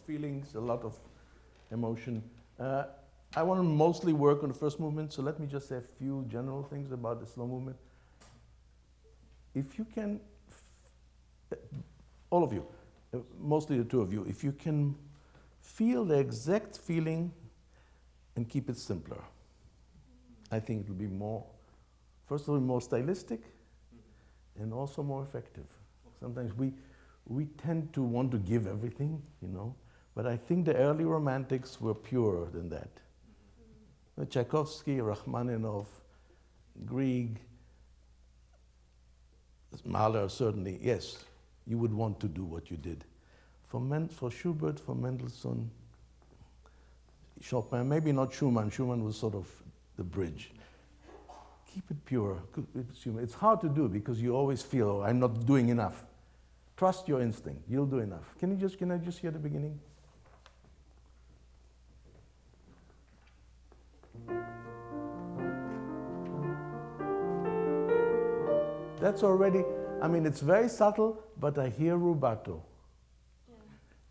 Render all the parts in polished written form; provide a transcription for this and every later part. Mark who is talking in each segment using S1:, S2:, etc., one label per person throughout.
S1: feelings, a lot of emotion. I want to mostly work on the first movement, so let me just say a few general things about the slow movement. If you can, all of you, mostly the two of you, if you can feel the exact feeling and keep it simpler, I think it will be more, first of all, more stylistic and also more effective. Sometimes we tend to want to give everything, you know, but I think the early romantics were purer than that. Tchaikovsky, Rachmaninoff, Grieg, Mahler certainly, yes, you would want to do what you did. For Schubert, for Mendelssohn, Chopin, maybe not Schumann. Schumann was sort of the bridge. Keep it pure. It's hard to do because you always feel, oh, I'm not doing enough. Trust your instinct. You'll do enough. Can I just hear the beginning? That's already, I mean, it's very subtle, but I hear rubato. Yeah.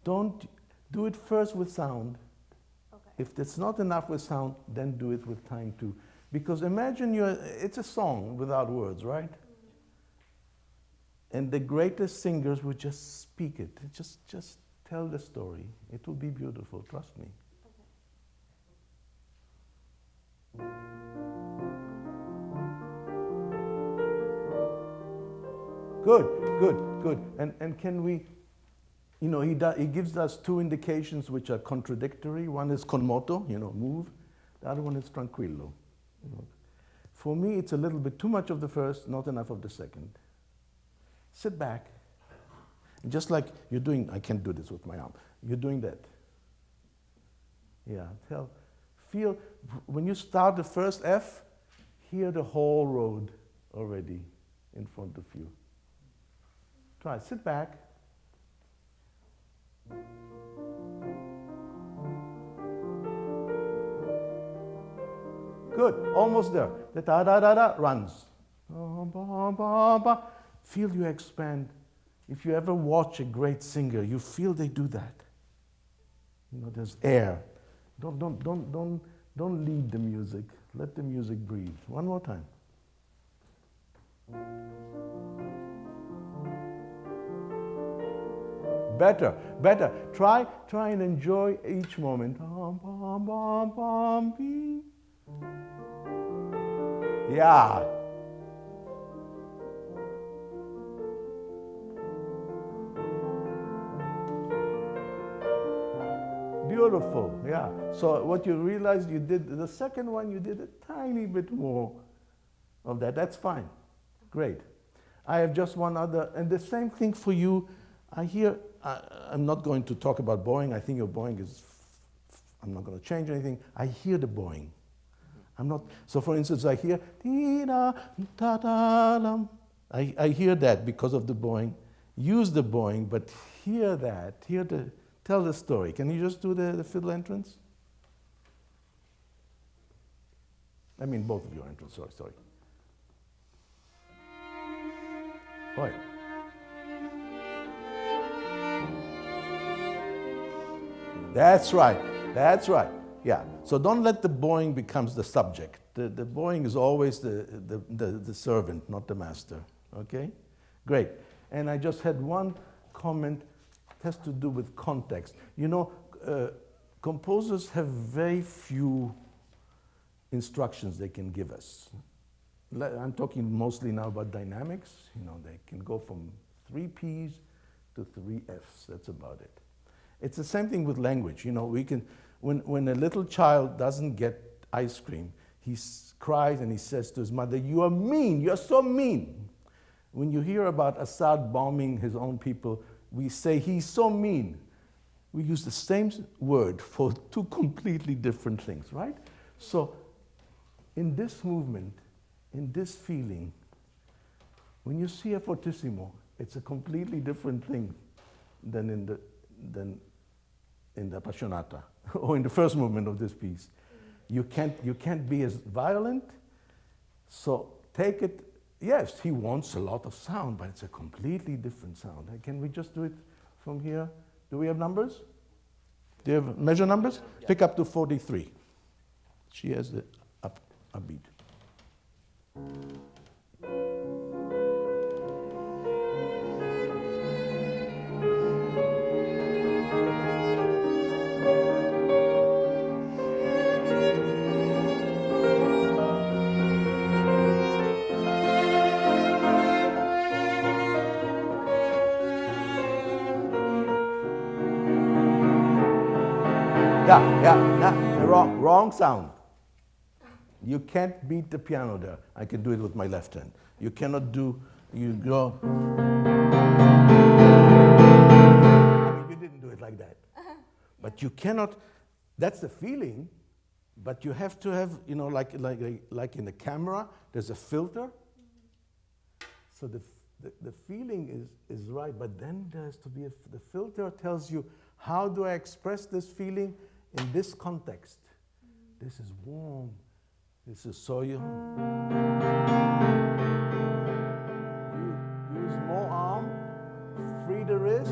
S1: Don't do it first with sound. Okay. If it's not enough with sound, then do it with time too. Because imagine it's a song without words, right? Mm-hmm. And the greatest singers would just speak it. Just tell the story. It will be beautiful, trust me. Okay. Good. And can we, you know, he gives us two indications which are contradictory. One is con moto, you know, move. The other one is tranquillo. You know. For me, it's a little bit too much of the first, not enough of the second. Sit back. And just like you're doing, I can't do this with my arm. You're doing that. Yeah, feel, when you start the first F, hear the whole road already in front of you. Try, sit back. Good, almost there. The da-da-da-da runs. Feel you expand. If you ever watch a great singer, you feel they do that. You know, there's air. Don't lead the music. Let the music breathe. One more time. Better. Try and enjoy each moment. Yeah. Beautiful, yeah. So what you realized you did, the second one you did a tiny bit more of that. That's fine. Great. I have just one other, and the same thing for you. I hear, I'm not going to talk about bowing. I think your bowing is, I'm not going to change anything. I hear the bowing. I'm not, so for instance, I hear, I hear that because of the bowing. Use the bowing, but hear that, tell the story. Can you just do the fiddle entrance? I mean, both of your entrance, sorry. Right. That's right. Yeah. So don't let the bowing becomes the subject. The bowing is always the servant, not the master. Okay? Great. And I just had one comment. It has to do with context. You know, composers have very few instructions they can give us. I'm talking mostly now about dynamics. You know, they can go from 3 Ps to 3 Fs. That's about it. It's the same thing with language. You know, we can, when a little child doesn't get ice cream, he cries and he says to his mother, "You are mean. You are so mean." When you hear about Assad bombing his own people, we say he's so mean. We use the same word for two completely different things, right? So, in this movement, in this feeling, when you see a fortissimo, it's a completely different thing than in the Appassionata or in the first movement of this piece. You can't be as violent, so take it. Yes, he wants a lot of sound, but it's a completely different sound. Can we just do it from here? Do we have numbers? Do you have measure numbers? Yeah. Pick up to 43. She has the upbeat. Yeah, wrong sound. You can't beat the piano there. I can do it with my left hand. You cannot do, you go. I mean, you didn't do it like that. But you cannot, that's the feeling, but you have to have, you know, like in the camera, there's a filter. So the feeling is right, but then there has to be, the filter tells you, how do I express this feeling in this context? This is warm. This is so you use more arm, free the wrist,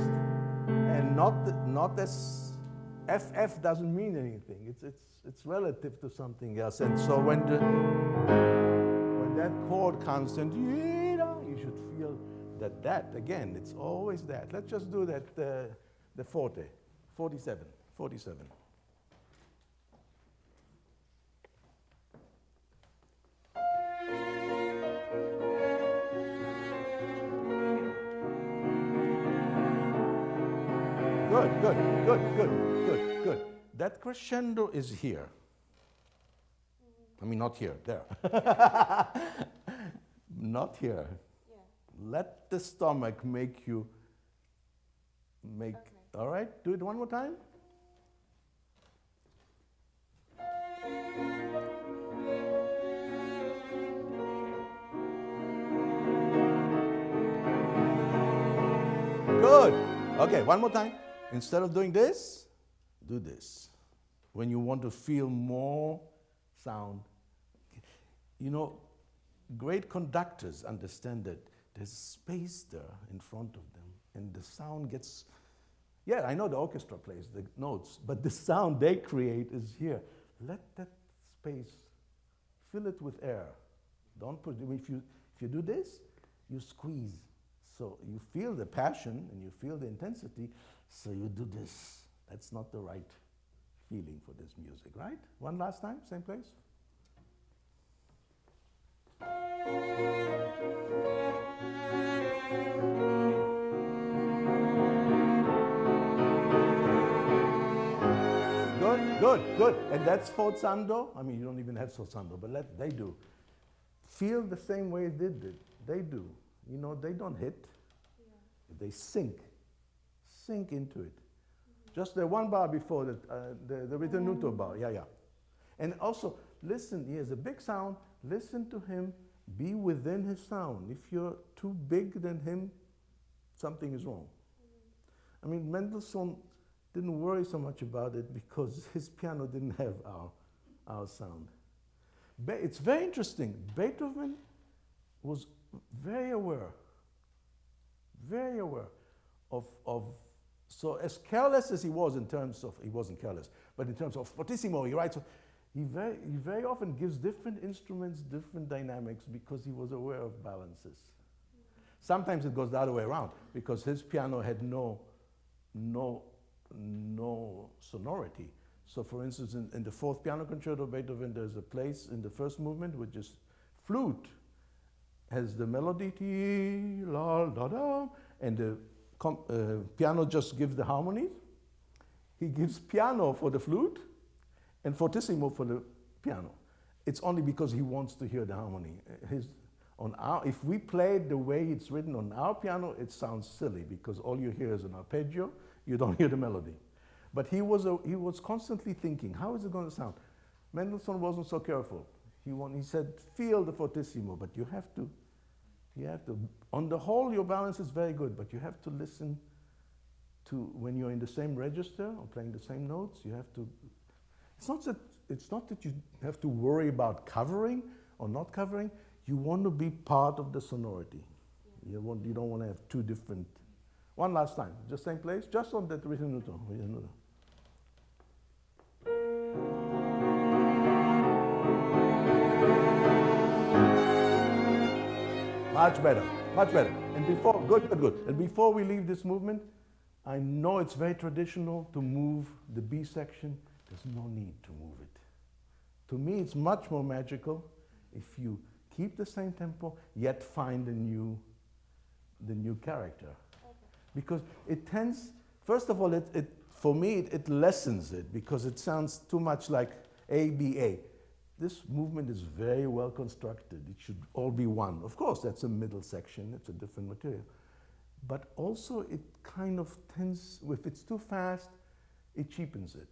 S1: and not as FF doesn't mean anything. It's relative to something else. And so when that chord comes and you should feel that again. It's always that. Let's just do that. The forte, 47. Good. That crescendo is here. I mean, not here, there. Not here. Yeah. Let the stomach make you make, okay. All right? Do it one more time. Good. Okay, one more time. Instead of doing this, do this. When you want to feel more sound. You know, great conductors understand that there's space there in front of them, and the sound gets, yeah, I know the orchestra plays the notes, but the sound they create is here. Let that space, fill it with air. Don't put, if you do this, you squeeze. So you feel the passion and you feel the intensity, so you do this. That's not the right feeling for this music, right? One last time, same place. Good. And that's forzando. I mean, you don't even have forzando, but they do. Feel the same way they do. You know, they don't hit. Yeah. They sink into it. Mm-hmm. Just the one bar before the ritenuto bar. Yeah. And also, listen, he has a big sound. Listen to him. Be within his sound. If you're too big than him, something is wrong. Mm-hmm. I mean, Mendelssohn didn't worry so much about it because his piano didn't have our sound. It's very interesting. Beethoven was very aware of, so as careless as he was in terms of, he wasn't careless, but in terms of fortissimo, he writes, he very often gives different instruments, different dynamics because he was aware of balances. Sometimes it goes the other way around because his piano had no sonority. So for instance, in the fourth piano concerto of Beethoven, there's a place in the first movement which is flute has the melody, la da da, and the piano just gives the harmonies. He gives piano for the flute and fortissimo for the piano. It's only because he wants to hear the harmony. If we play it the way it's written on our piano, it sounds silly because all you hear is an arpeggio. You don't hear the melody. But he was constantly thinking, how is it going to sound? Mendelssohn wasn't so careful. He said, feel the fortissimo, but you have to, on the whole, your balance is very good, but you have to listen to, when you're in the same register or playing the same notes, you have to, it's not that you have to worry about covering or not covering, you want to be part of the sonority. You don't want to have two different. One last time, just same place, just on that ritenuto. Much better, much better. And before, good, good, good. And before we leave this movement, I know it's very traditional to move the B section. There's no need to move it. To me, it's much more magical if you keep the same tempo, yet find the new character. Okay. Because it tends, first of all, for me, it lessens it because it sounds too much like A, B, A. This movement is very well constructed. It should all be one. Of course, that's a middle section. It's a different material. But also, it kind of tends, if it's too fast, it cheapens it.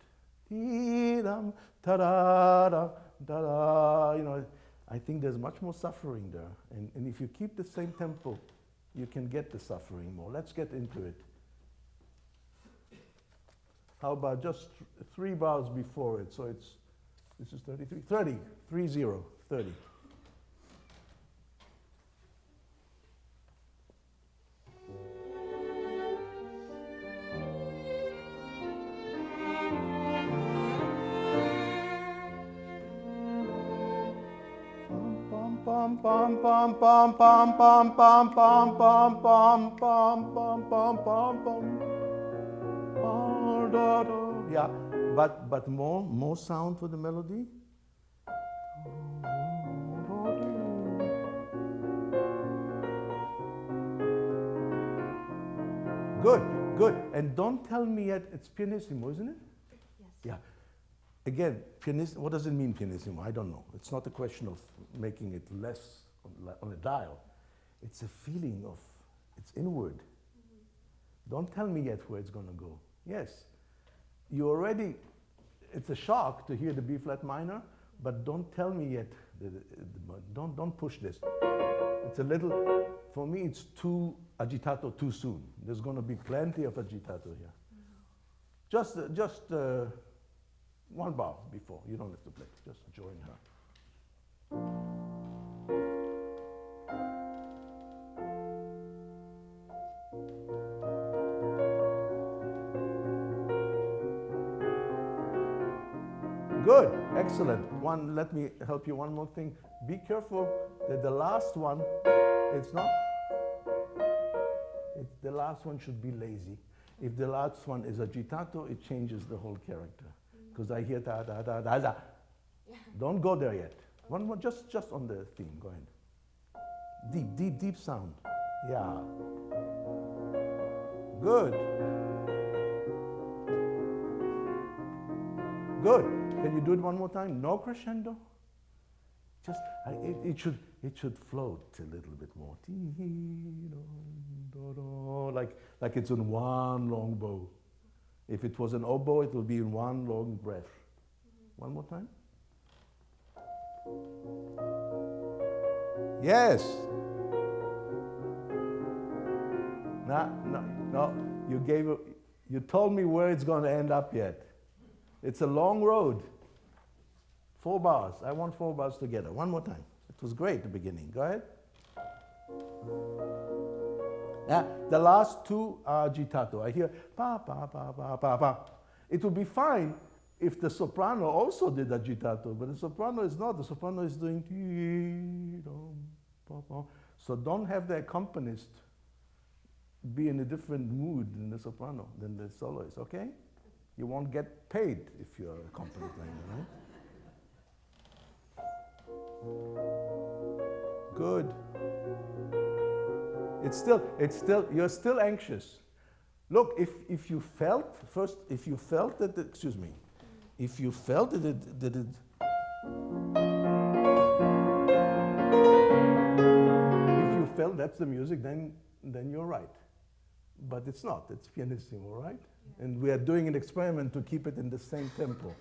S1: Dee-dum, ta-da-da, ta-da. You know, I think there's much more suffering there. And if you keep the same tempo, you can get the suffering more. Let's get into it. How about just 3 bars before it? So it's, this is 33, 30, 30, 30. Pam pam pam pam pam pam pam pam pam pam pam pam pam pam pam. Yeah, but more sound for the melody. Good, good. And don't tell me yet it's pianissimo, isn't it?
S2: Yes.
S1: Yeah. Again, what does it mean, pianissimo? I don't know. It's not a question of making it less on a dial. It's a feeling of, it's inward. Mm-hmm. Don't tell me yet where it's going to go. Yes, you already, it's a shock to hear the B flat minor, but don't tell me yet, don't push this. It's a little, for me it's too agitato too soon. There's going to be plenty of agitato here. Mm-hmm. Just 1 bar before, you don't have to play, just join her. Good, excellent. Let me help you one more thing. Be careful that the last one, the last one should be lazy. If the last one is agitato, it changes the whole character. Because I hear da da da da da. Yeah. Don't go there yet. One more, just on the theme. Go ahead. Deep, deep, deep sound. Yeah. Good. Good. Can you do it one more time? No crescendo. Just it should float a little bit more. Like it's in one long bow. If it was an oboe, it will be in one long breath. Mm-hmm. One more time. Yes. No. You told me where it's going to end up yet. It's a long road. 4 bars. I want 4 bars together. One more time. It was great at the beginning. Go ahead. The last 2 are agitato. I hear pa pa pa pa pa pa. It would be fine if the soprano also did agitato, but the soprano is not. The soprano is doing pa pa. So don't have the accompanist be in a different mood than the soprano, than the soloist, okay? You won't get paid if you're a accompanist, right? Good. You're still anxious. Look, if you felt that, if you felt that it if you felt that's the music, then you're right. But it's not, it's pianissimo, right? Yeah. And we are doing an experiment to keep it in the same tempo.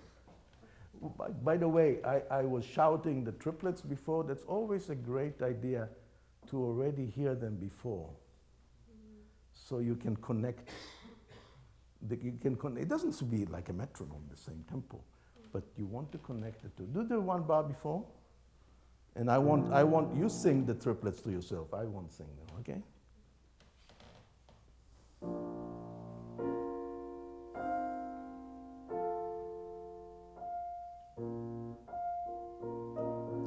S1: By the way, I was shouting the triplets before. That's always a great idea to already hear them before. So you can connect. It doesn't be like a metronome, the same tempo, but you want to connect the two. Do the 1 bar before, and I want you sing the triplets to yourself. I won't sing them, okay?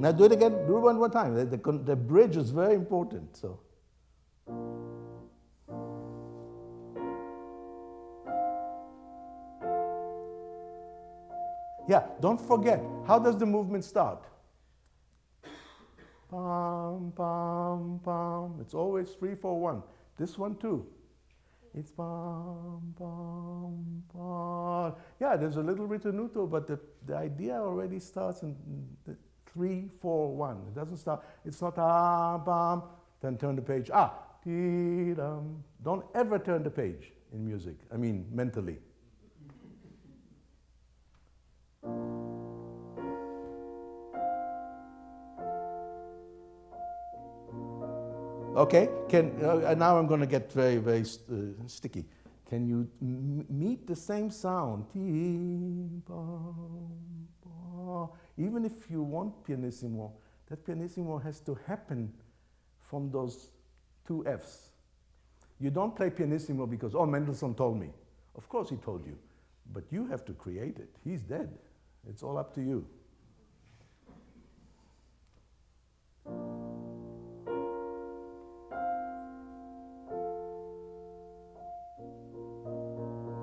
S1: Now do it again. Do it one more time. The bridge is very important. So. Yeah, don't forget. How does the movement start? Pam, pam, pam. It's always 3, 4, 1. This one too. It's pam, pam, pam. Yeah, there's a little ritenuto, but the idea already starts in the 3, 4, 1. It doesn't start. It's not bam, then turn the page. Dee, dum. Don't ever turn the page in music. I mean, mentally. Okay, now I'm going to get very, very sticky. Can you meet the same sound? Even if you want pianissimo, that pianissimo has to happen from those 2 Fs. You don't play pianissimo because, oh, Mendelssohn told me. Of course he told you, but you have to create it. He's dead. It's all up to you.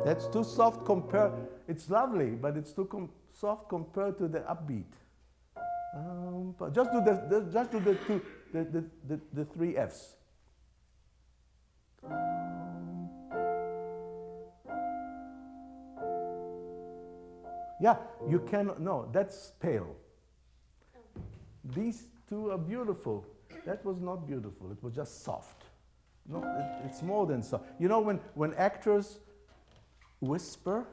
S1: That's too soft compared. It's lovely, but it's too soft compared to the upbeat. Just do the 3 Fs. Yeah, you cannot. No, that's pale. These 2 are beautiful. That was not beautiful. It was just soft. No, it's more than soft. You know, when actors whisper,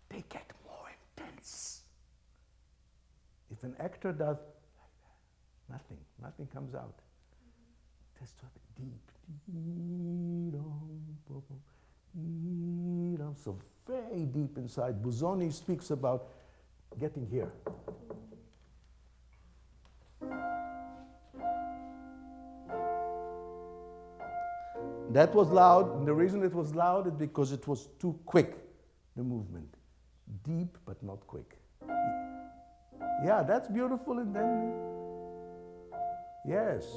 S1: they get more intense. If an actor does like that, nothing comes out. It has to be deep. So very deep inside. Busoni speaks about getting here. That was loud, and the reason it was loud is because it was too quick, the movement. Deep, but not quick. Yeah, that's beautiful, and then, yes.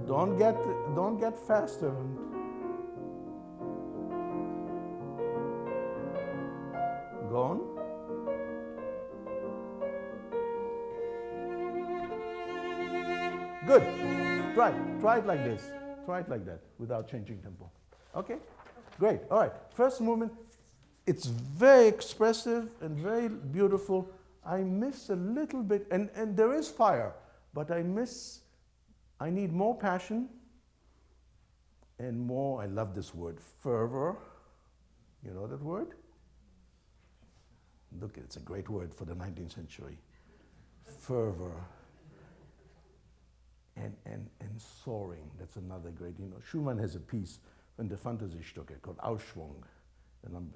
S1: Don't get faster. Go on. Good. Try it like this. Try it like that without changing tempo. Okay? Great. All right. First movement. It's very expressive and very beautiful. I miss a little bit, and there is fire, but I need more passion and more, I love this word, fervor. You know that word? Look, it's a great word for the 19th century. Fervor. And soaring, that's another great, Schumann has a piece in the Fantasy-Stücke called Ausschwung,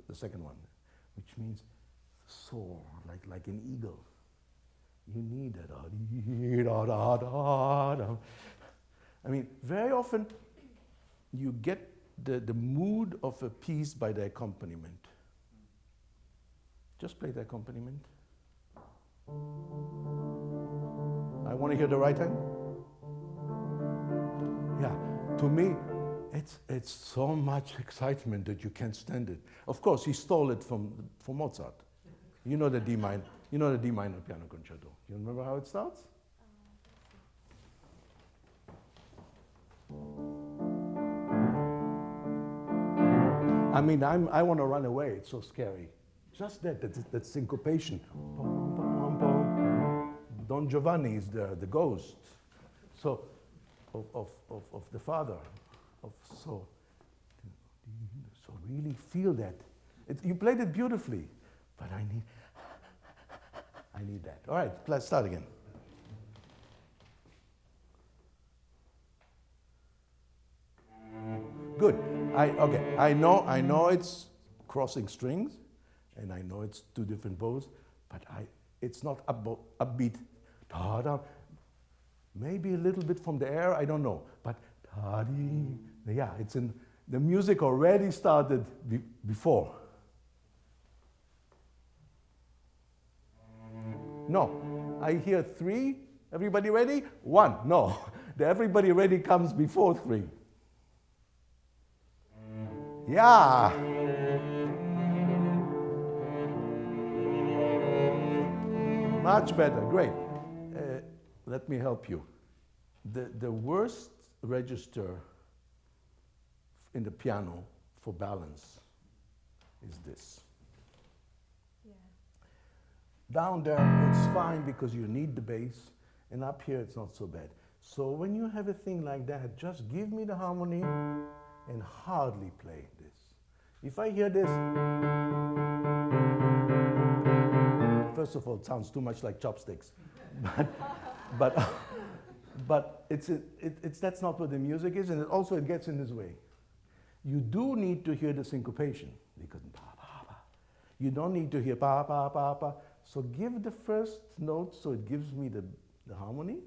S1: the second one, which means soar, like an eagle. You need that. I mean, very often you get the mood of a piece by the accompaniment. Just play the accompaniment. I want to hear the right hand. Yeah, to me, it's so much excitement that you can't stand it. Of course, he stole it from Mozart. You know the D minor piano concerto. You remember how it starts? I mean, I want to run away. It's so scary. Just that syncopation. Don Giovanni is the ghost. So. Of the father, so really feel that. You played it beautifully, but I need that. All right, let's start again. Good. I know it's crossing strings, and I know it's 2 different bows, but it's not upbeat. Ta-da. Maybe a little bit from the air, I don't know. But, yeah, it's in the music already started before. No, I hear 3. Everybody ready? 1. No. The everybody ready comes before 3. Yeah. Much better. Great. Let me help you. The worst register in the piano for balance is this.
S2: Yeah.
S1: Down there, it's fine because you need the bass, and up here, it's not so bad. So when you have a thing like that, just give me the harmony and hardly play this. If I hear this, first of all, it sounds too much like chopsticks, but it's that's not what the music is, and it gets in his way. You do need to hear the syncopation because you don't need to hear pa pa pa pa. So give the first note so it gives me the harmony,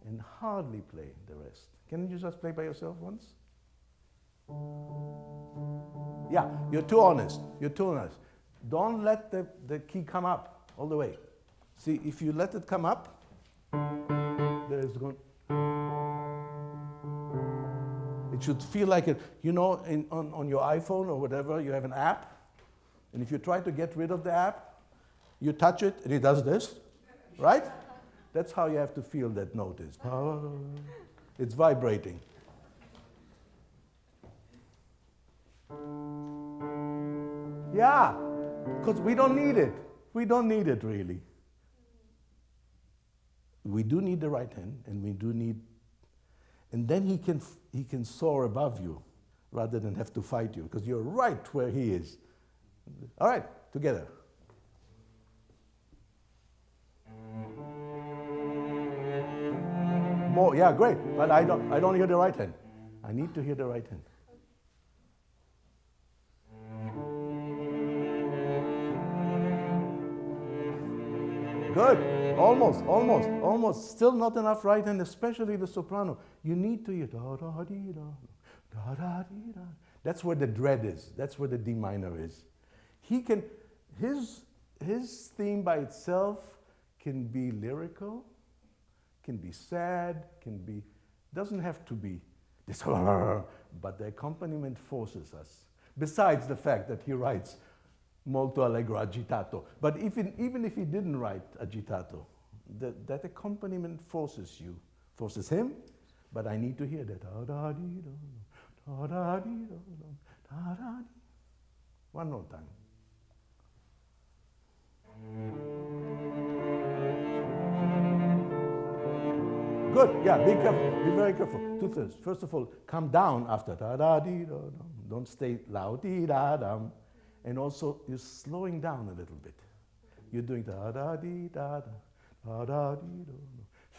S1: and hardly play the rest. Can you just play by yourself once? Yeah, you're too honest. You're too honest. Don't let the key come up all the way. See, if you let it come up, there's going. It should feel like it. You know, on your iPhone or whatever, you have an app, and if you try to get rid of the app, you touch it and it does this, right? That's how you have to feel that note is. It's vibrating. Yeah, because we don't need it. We don't need it really. We do need the right hand, and we do need, and then he can soar above you rather than have to fight you, because you're right where he is. All right, together. More, yeah, great. But I don't hear the right hand. I need to hear the right hand. Good. Almost. Still not enough right hand, especially the soprano. You need to hear da da dee da da da dee da. That's where the dread is. That's where the D minor is. He can, his theme by itself can be lyrical, can be sad, doesn't have to be this, but the accompaniment forces us. Besides the fact that he writes molto allegro agitato. But even if he didn't write agitato, that accompaniment forces him, but I need to hear that. One more time. Good, yeah, be careful, be very careful. 2/3. First of all, come down after da-da-dee-da-dum. Don't stay loud, dee-da-dum. And also, you're slowing down a little bit. You're doing da-da-dee-da-da, da-da-dee-da-da.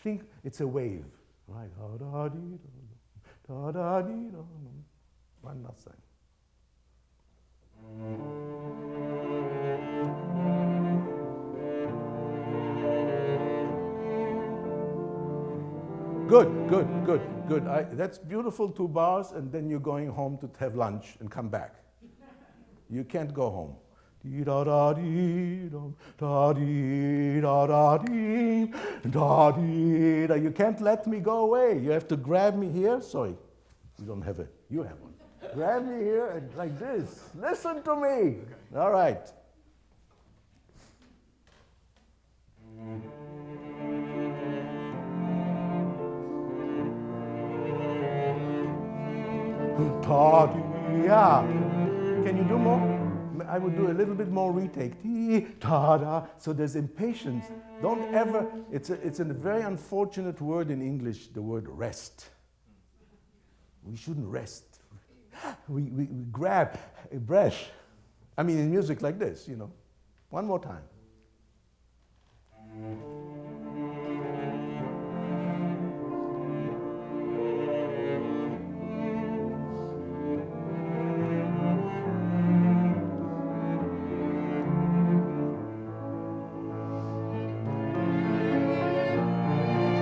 S1: Think it's a wave, right? Da-da-dee-da-da, da-da-dee-da-da. One last time. Good. That's beautiful, 2 bars, and then you're going home to have lunch and come back. You can't go home. You can't let me go away. You have to grab me here. Sorry, you don't have it. You have one. Grab me here and like this. Listen to me. All right. Yeah. Can you do more? I would do a little bit more retake. So there's impatience. Don't ever, it's a very unfortunate word in English, the word rest. We shouldn't rest. We grab a breath. I mean, in music like this, you know. One more time.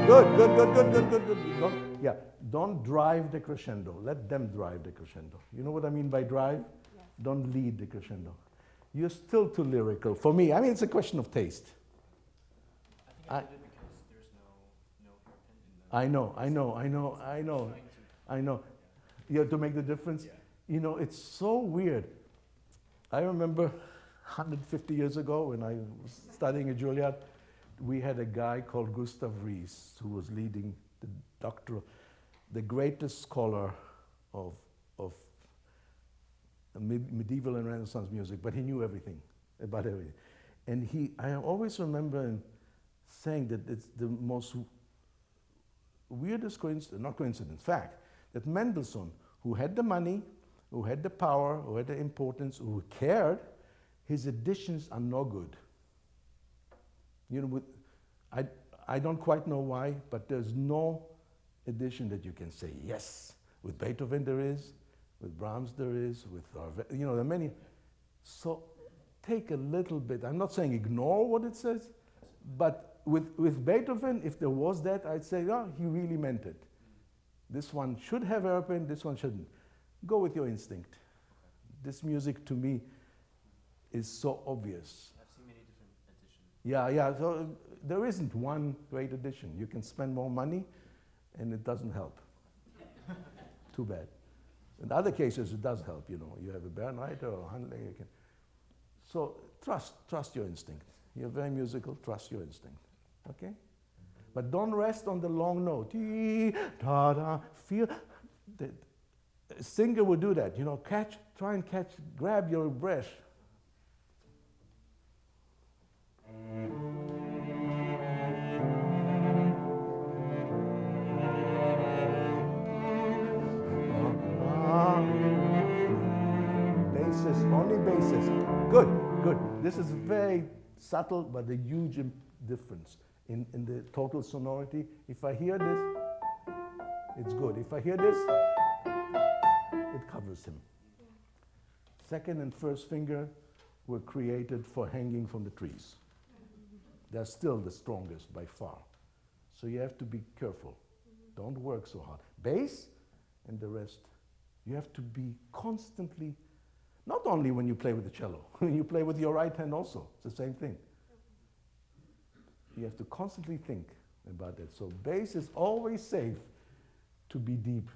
S1: Good. Don't drive the crescendo. Let them drive the crescendo. You know what I mean by drive?
S2: Yes.
S1: Don't lead the crescendo. You're still too lyrical for me. I mean, it's a question of taste.
S3: I think I did it because
S1: I know. You have to make the difference. You know, it's so weird. I remember 150 years ago when I was studying at Juilliard, we had a guy called Gustav Ries who was leading the doctoral, the greatest scholar of medieval and Renaissance music, but he knew everything about everything. And I always remember him saying that it's the most weirdest fact, that Mendelssohn, who had the money, who had the power, who had the importance, who cared, his editions are no good. You know, I don't quite know why, but there's no edition that you can say yes. With Beethoven there is, with Brahms there is, with you know, there are many. So take a little bit. I'm not saying ignore what it says, but with Beethoven, if there was that, I'd say, oh, he really meant it. This one should have hairpin, this one shouldn't. Go with your instinct. This music to me is so obvious.
S3: I've seen many different editions.
S1: Yeah. So there isn't one great edition. You can spend more money, and it doesn't help. Too bad. In other cases, it does help. You know, you have a Bernreiter or Handling. You can. So trust your instinct. You're very musical. Trust your instinct. Okay. But don't rest on the long note. Da da. Feel. A singer would do that. You know, try and grab your breath. Basses, only basses. Good. This is very subtle, but a huge difference in the total sonority. If I hear this, it's good. If I hear this, it covers him. Second and first finger were created for hanging from the trees. They're still the strongest by far. So you have to be careful. Don't work so hard. Bass and the rest, you have to be constantly, not only when you play with the cello, when you play with your right hand also, it's the same thing. You have to constantly think about that. So bass is always safe to be deep.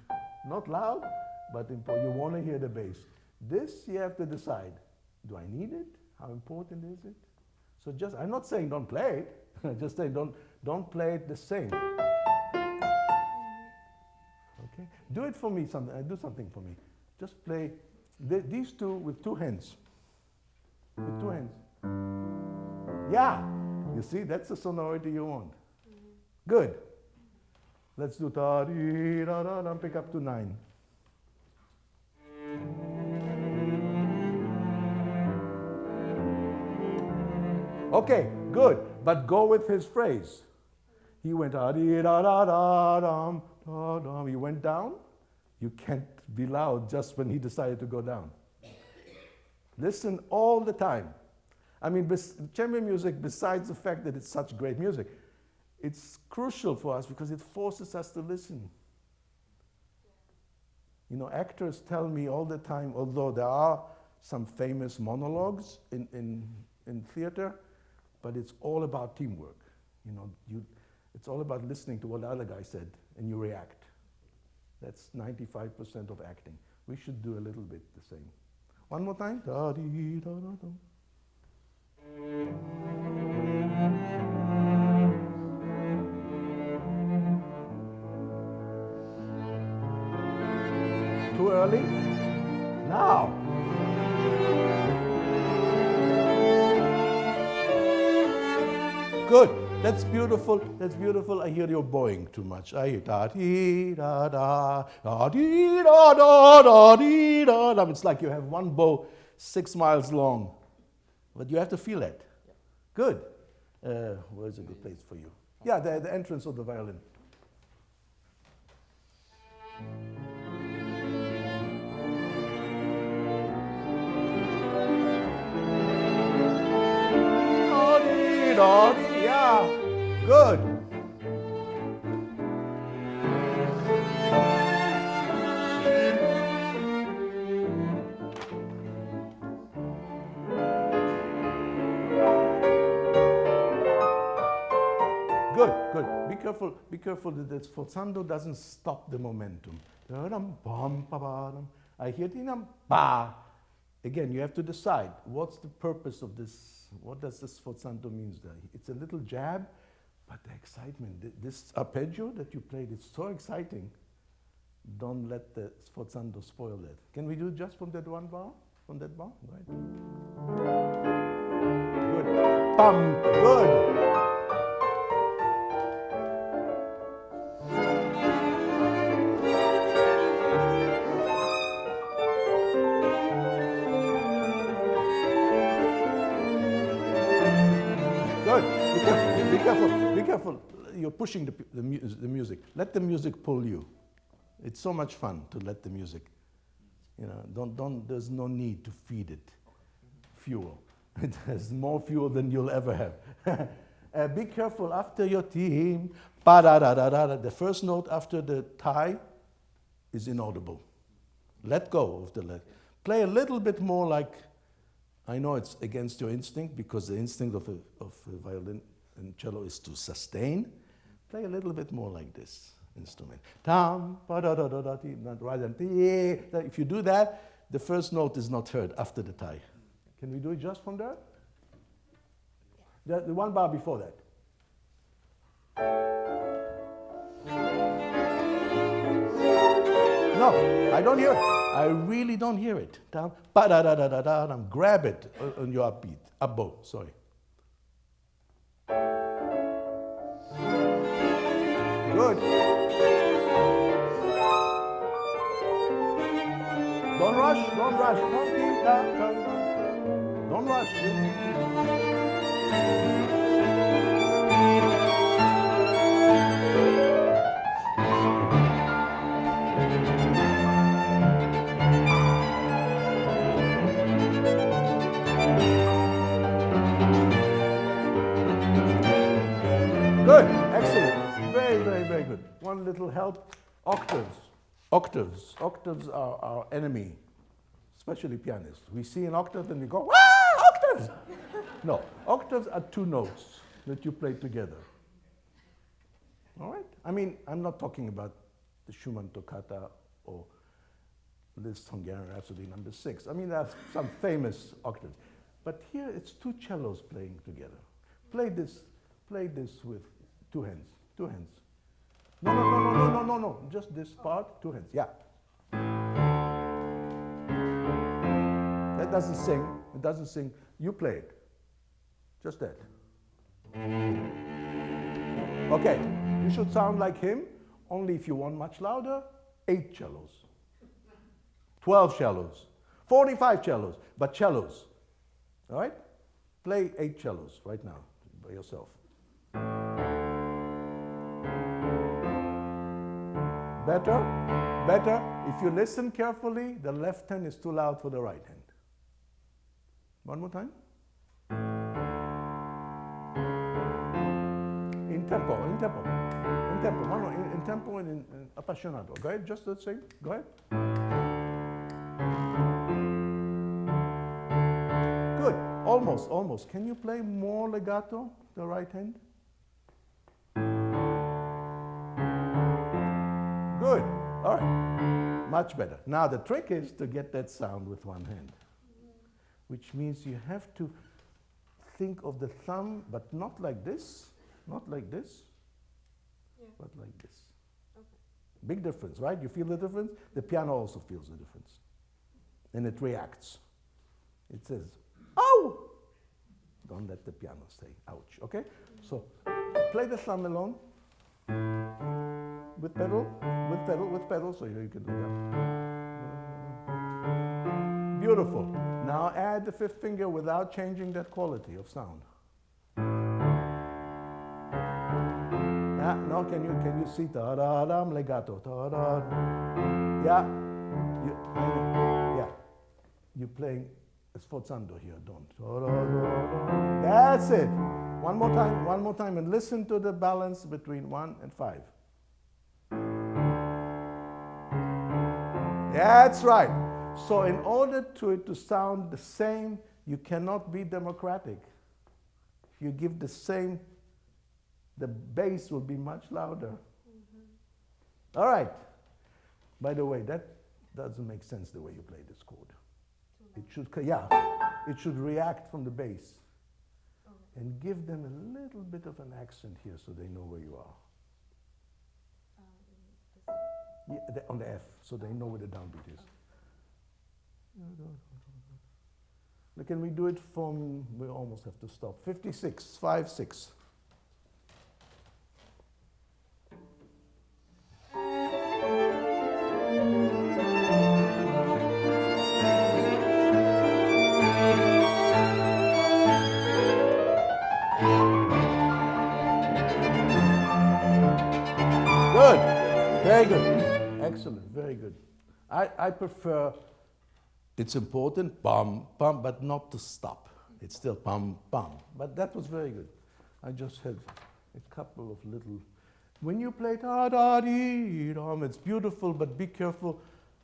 S1: Not loud, but important. You want to hear the bass. This you have to decide. Do I need it? How important is it? So I'm not saying don't play it. I'm just saying don't play it the same. Okay? Do it for me. Do something for me. Just play these two with two hands. With two hands. Yeah. You see, that's the sonority you want. Good. Let's do da dee da da da. Pick up to 9. Okay, good. But go with his phrase. He went da dee da da da dum da dum. He went down. You can't be loud just when he decided to go down. Listen all the time. I mean, chamber music, besides the fact that it's such great music, it's crucial for us because it forces us to listen. You know, actors tell me all the time, although there are some famous monologues in theater, but it's all about teamwork. You know, it's all about listening to what the other guy said, and you react. That's 95% of acting. We should do a little bit the same. One more time. Da dee da da da. Too early? Now. Good. That's beautiful. That's beautiful. I hear you're bowing too much. I hear da dee da da da dee da da da dee da da. It's like you have one bow 6 miles long, but you have to feel it.
S3: Yeah.
S1: Good. Where's a good place for you? Yeah, the entrance of the violin. Yeah, good. Good. Be careful Be careful that the sforzando doesn't stop the momentum. I hear tinam ba. Again, you have to decide what's the purpose of this. What does the sforzando mean there? It's a little jab, but the excitement. This arpeggio that you played, it's so exciting. Don't let the sforzando spoil it. Can we do it just from that one bar? From that bar? Right. Good. Bum. Good. Good. Be careful. Be careful. You're pushing the music. Let the music pull you. It's so much fun to let the music, there's no need to feed it fuel. It has more fuel than you'll ever have. Be careful after your team. Ba-da-da-da-da. The first note after the tie is inaudible. Let go of the leg. Play a little bit more like, I know it's against your instinct because the instinct of a violin and cello is to sustain. Play a little bit more like this instrument. If you do that, the first note is not heard after the tie. Can we do it just from there? The one bar before that. No, I don't hear it. I really don't hear it. Grab it on your upbeat. Up bow, sorry. Good. Don't rush, don't rush. Don't rush. Good, excellent. Very, very, very good. One little help, octaves. Octaves are our enemy, especially pianists. We see an octave and we go, "Ah, octaves!" No, octaves are two notes that you play together. All right? I mean, I'm not talking about the Schumann toccata or Liszt's Hungarian Rhapsody No. 6. I mean, there are some famous octaves. But here it's two cellos playing together. Play this with two hands. Two hands. No. Just this part, two hands. Yeah. That doesn't sing. It doesn't sing. You play it. Just that. Okay. You should sound like him, only if you want much louder, 8 cellos. 12 cellos. 45 cellos. But cellos. All right? Play 8 cellos right now by yourself. Better. If you listen carefully, the left hand is too loud for the right hand. One more time. In tempo. In tempo and in appassionato. Go ahead, just the same. Go ahead. Good. Almost. Can you play more legato, the right hand? Good. All right. Much better. Now the trick is to get that sound with one hand, which means you have to think of the thumb, but not like this, but like this.
S2: Okay.
S1: Big difference, right? You feel the difference? The piano also feels the difference. And it reacts. It says, "Ow!" Don't let the piano say, "Ouch," okay? So play the thumb alone. With pedal, so you can do that. Beautiful. Now add the fifth finger without changing that quality of sound. No, can you see ta-da-dam legato, ta-da? Yeah, you're playing a sforzando here, don't. That's it. One more time, and listen to the balance between 1 and 5. That's right. So in order to sound the same, you cannot be democratic. If you give the same the bass will be much louder. All right. By the way, that doesn't make sense the way you play this chord. It should, it should react from the bass and give them a little bit of an accent here so they know where you are. Yeah, on the F, so they know where the downbeat is. Now, can we do it from, we almost have to stop, 56, 5, 6. Good, very good, excellent, very good. I prefer, it's important, bum, bum, but not to stop. It's still bum, bum, but that was very good. I just had a couple of little, when you play da-da-dee-dum, it's beautiful, but be careful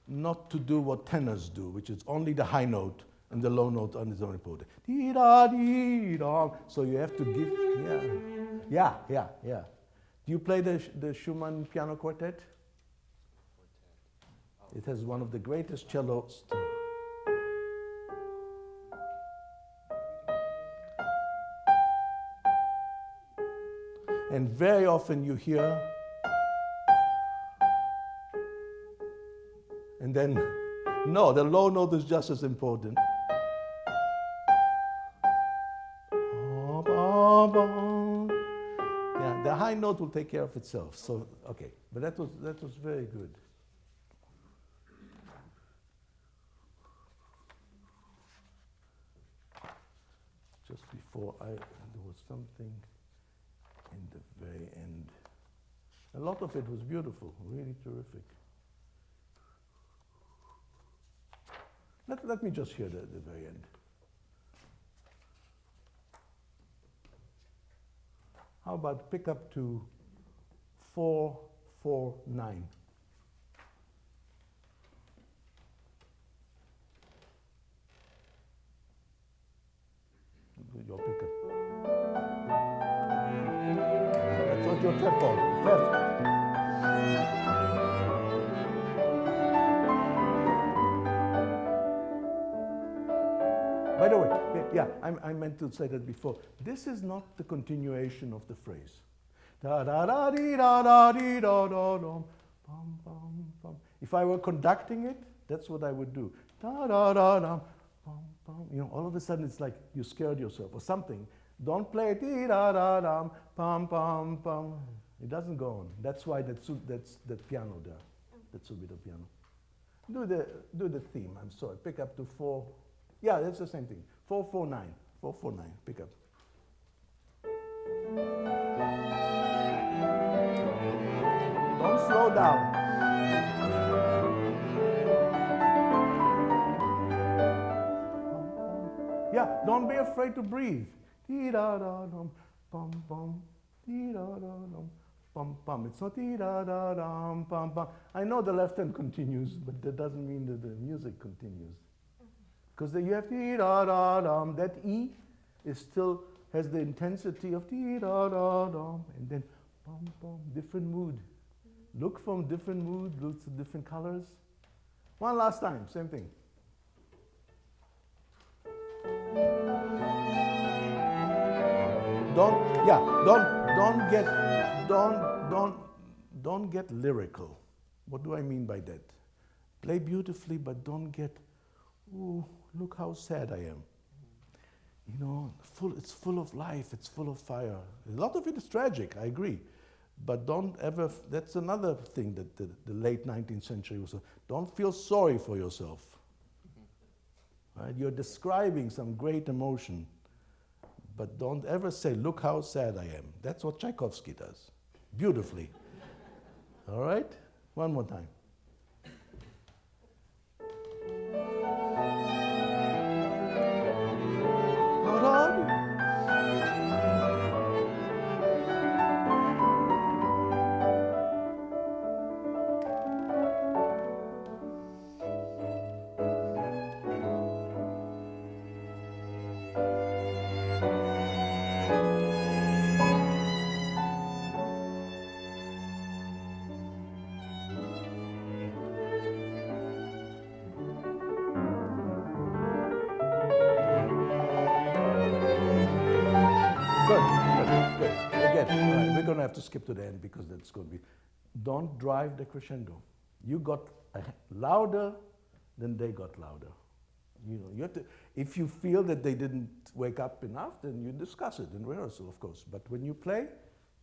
S1: not to do what tenors do, which is only the high note and the low note on its own important. Dee-da-dee-dum. So you have to give, yeah. Do you play the Schumann piano quartet? It has one of the greatest cellos. And very often you hear, and then, no, the low note is just as important. Yeah, the high note will take care of itself. So, okay, but that was very good. Just before there was something in the very end. A lot of it was beautiful, really terrific. Let me just hear the very end. How about pick up to 4, 4, 9? Your pickup. That's what your tempo. By the way, yeah, I meant to say that before. This is not the continuation of the phrase. Da da da dee da da dee da da dum, bum bum bum. If I were conducting it, that's what I would do. Da da da dum, bum bum. You know, all of a sudden it's like you scared yourself or something. Don't play dee da da dum, bum bum bum. It doesn't go on. That's why that's that piano there. That's a bit of piano. Do the theme. I'm sorry. Pick up to 4. Yeah, that's the same thing. 4, 4, 9. 4, 4, 9. Pick up. Don't slow down. Yeah, don't be afraid to breathe. Dee da da dum, bum bum. Dee da da dum, bum bum. It's not dee da da dum, bum bum. I know the left hand continues, but that doesn't mean that the music continues. Because you have dee da da dum. That E is still has the intensity of dee da da dum, and then bum bum. Different mood. Look from different mood, look to different colors. One last time, same thing. Don't get lyrical. What do I mean by that? Play beautifully, but don't get, ooh, look how sad I am. You know, it's full of life, it's full of fire. A lot of it is tragic, I agree. But don't ever, that's another thing that the late 19th century was, don't feel sorry for yourself. Right? You're describing some great emotion, but don't ever say, look how sad I am. That's what Tchaikovsky does, beautifully. All right? One more time. to skip to the end because that's going to be. Don't drive the crescendo. You got louder, then they got louder. You know, you have to, if you feel that they didn't wake up enough, then you discuss it in rehearsal, of course. But when you play,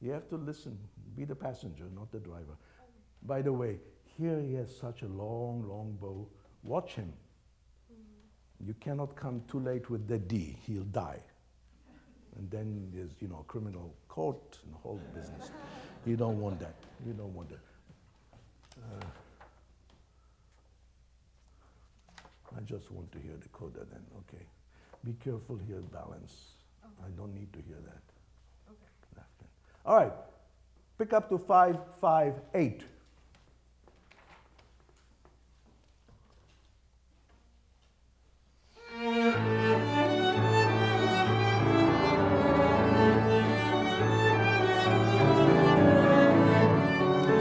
S1: you have to listen. Be the passenger, not the driver. By the way, here he has such a long, long bow. Watch him. You cannot come too late with the D. He'll die. And then there's, you know, criminal court and the whole business. You don't want that. You don't want that. I just want to hear the coda then, okay. Be careful here, balance.
S2: Okay.
S1: I don't need to hear that.
S2: Okay.
S1: Left hand. All right, pick up to 5, 5, 8.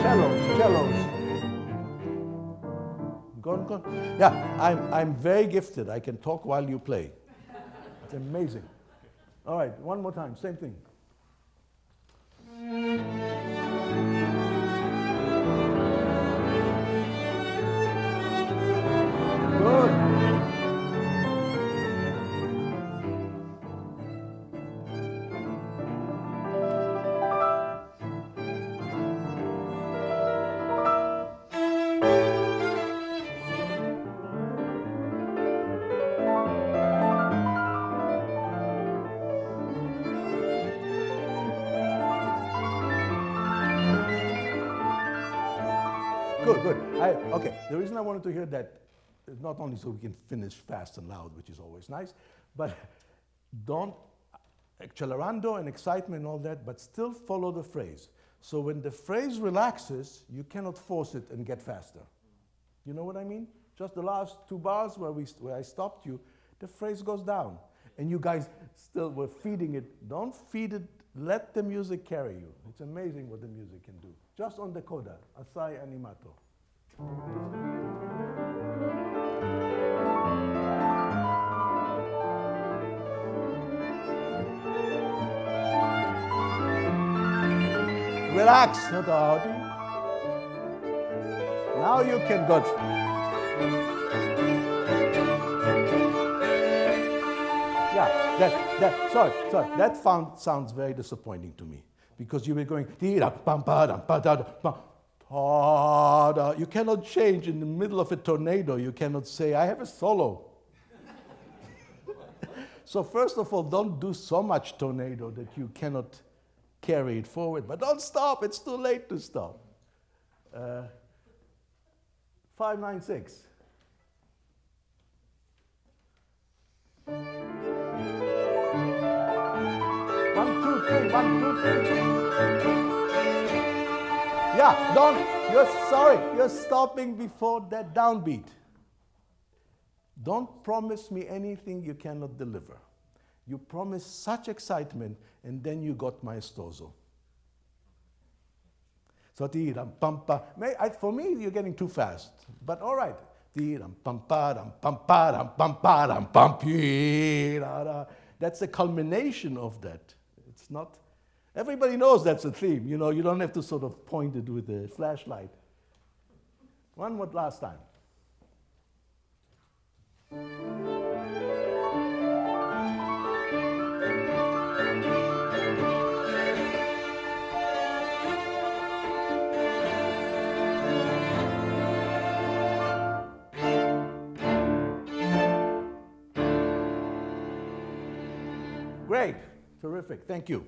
S1: Cellos. Go. Yeah, I'm very gifted. I can talk while you play. It's amazing. All right, one more time, same thing. Good. Good. Okay, the reason I wanted to hear that is not only so we can finish fast and loud, which is always nice, but don't accelerando and excitement and all that, but still follow the phrase. So when the phrase relaxes, you cannot force it and get faster. You know what I mean? Just the last 2 bars where I stopped you, the phrase goes down. And you guys still were feeding it. Don't feed it. Let the music carry you. It's amazing what the music can do. Just on the coda, assai animato. Relax, not out. Now you can go. Yeah, sorry, that sounds very disappointing to me because you were going you cannot change in the middle of a tornado. You cannot say, I have a solo. So first of all, don't do so much tornado that you cannot carry it forward, but don't stop. It's too late to stop. 5, 9, 6. One, two, three. Yeah, you're stopping before that downbeat. Don't promise me anything you cannot deliver. You promise such excitement, and then you got maestoso. So, for me, you're getting too fast, but all right. That's the culmination of that. It's not, everybody knows that's a theme. You know, you don't have to sort of point it with a flashlight. One more last time. Great, terrific, thank you.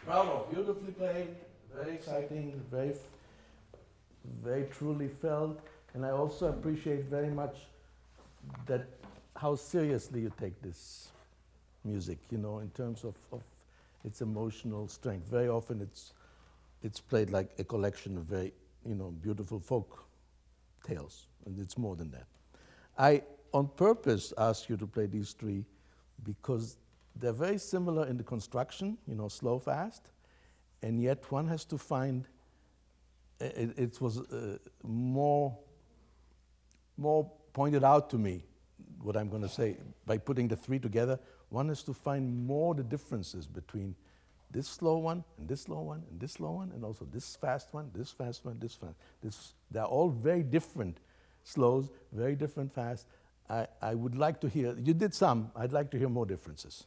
S1: Bravo, beautifully played, very exciting, very truly felt, and I also appreciate very much that how seriously you take this music, you know, in terms of its emotional strength. Very often it's played like a collection of very, you know, beautiful folk tales, and it's more than that. I, on purpose, asked you to play these three because they're very similar in the construction, you know, slow, fast, and yet one has to find, it was more pointed out to me, what I'm going to say, by putting the three together, one has to find more the differences between this slow one, and this slow one, and this slow one, and also this fast one, this fast one, this fast. They're all very different slows, very different fast. I would like to hear, you did some, I'd like to hear more differences.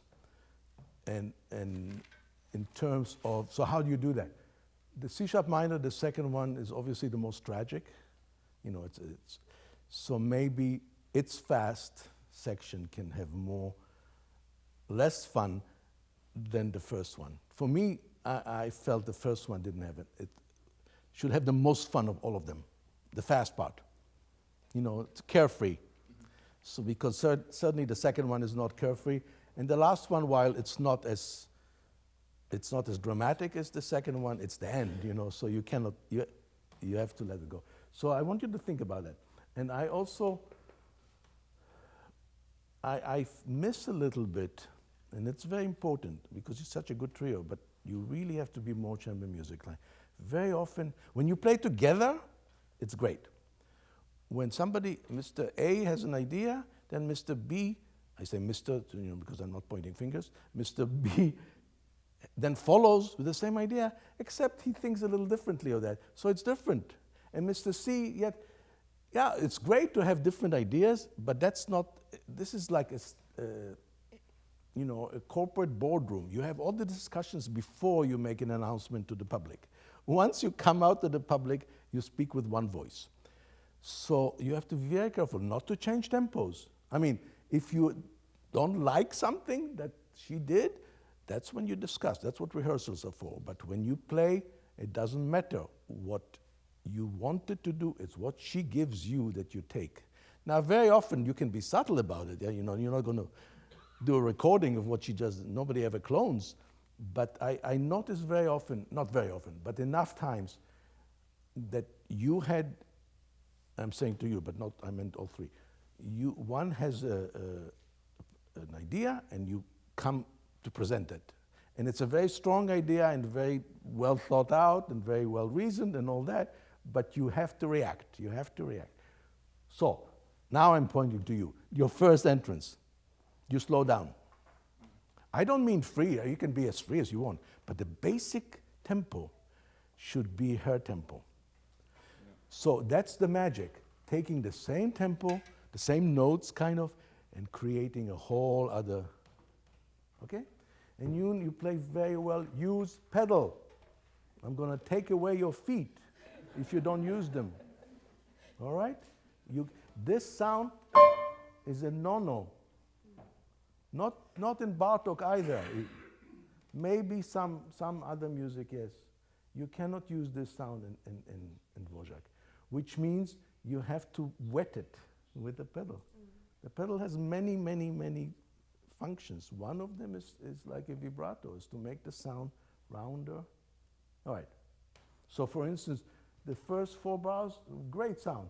S1: And in terms of, so how do you do that? The C sharp minor, the second one, is obviously the most tragic. You know, it's so maybe its fast section can have less fun than the first one. For me, I felt the first one didn't have it. It should have the most fun of all of them, the fast part. You know, it's carefree. So because certainly the second one is not carefree, and the last one, while it's not as dramatic as the second one, it's the end, you know, so you cannot, you have to let it go. So I want you to think about that. And I also, I miss a little bit, and it's very important because it's such a good trio, but you really have to be more chamber music. Like very often, when you play together, it's great. When somebody, Mr. A has an idea, then Mr. B, I say Mr. You know, because I'm not pointing fingers, Mr. B then follows with the same idea, except he thinks a little differently of that. So it's different. And Mr. C, yet, yeah, it's great to have different ideas, but that's not, this is like you know, a corporate boardroom. You have all the discussions before you make an announcement to the public. Once you come out to the public, you speak with one voice. So you have to be very careful not to change tempos. I mean, if you don't like something that she did, that's when you discuss. That's what rehearsals are for. But when you play, it doesn't matter what you wanted to do. It's what she gives you that you take. Now, very often you can be subtle about it. Yeah? You know, you're not going to do a recording of what she does. Nobody ever clones. But I notice very often, not very often, but enough times that you had, I'm saying to you, but not, I meant all three. One has an idea and you come to present it. And it's a very strong idea and very well thought out and very well reasoned and all that, but you have to react. You have to react. So now I'm pointing to you. Your first entrance, you slow down. I don't mean free. You can be as free as you want, but the basic tempo should be her tempo. Yeah. So that's the magic, taking the same tempo, the same notes kind of, and creating a whole other, okay? And you play very well. Use pedal. I'm going to take away your feet if you don't use them. All right? This sound is a no-no. Not in Bartok either. Maybe some other music, yes. You cannot use this sound in Dvorak, which means you have to wet it with the pedal. The pedal has many, many, many functions. One of them is like a vibrato, is to make the sound rounder. All right. So for instance, the first 4 bars, great sound.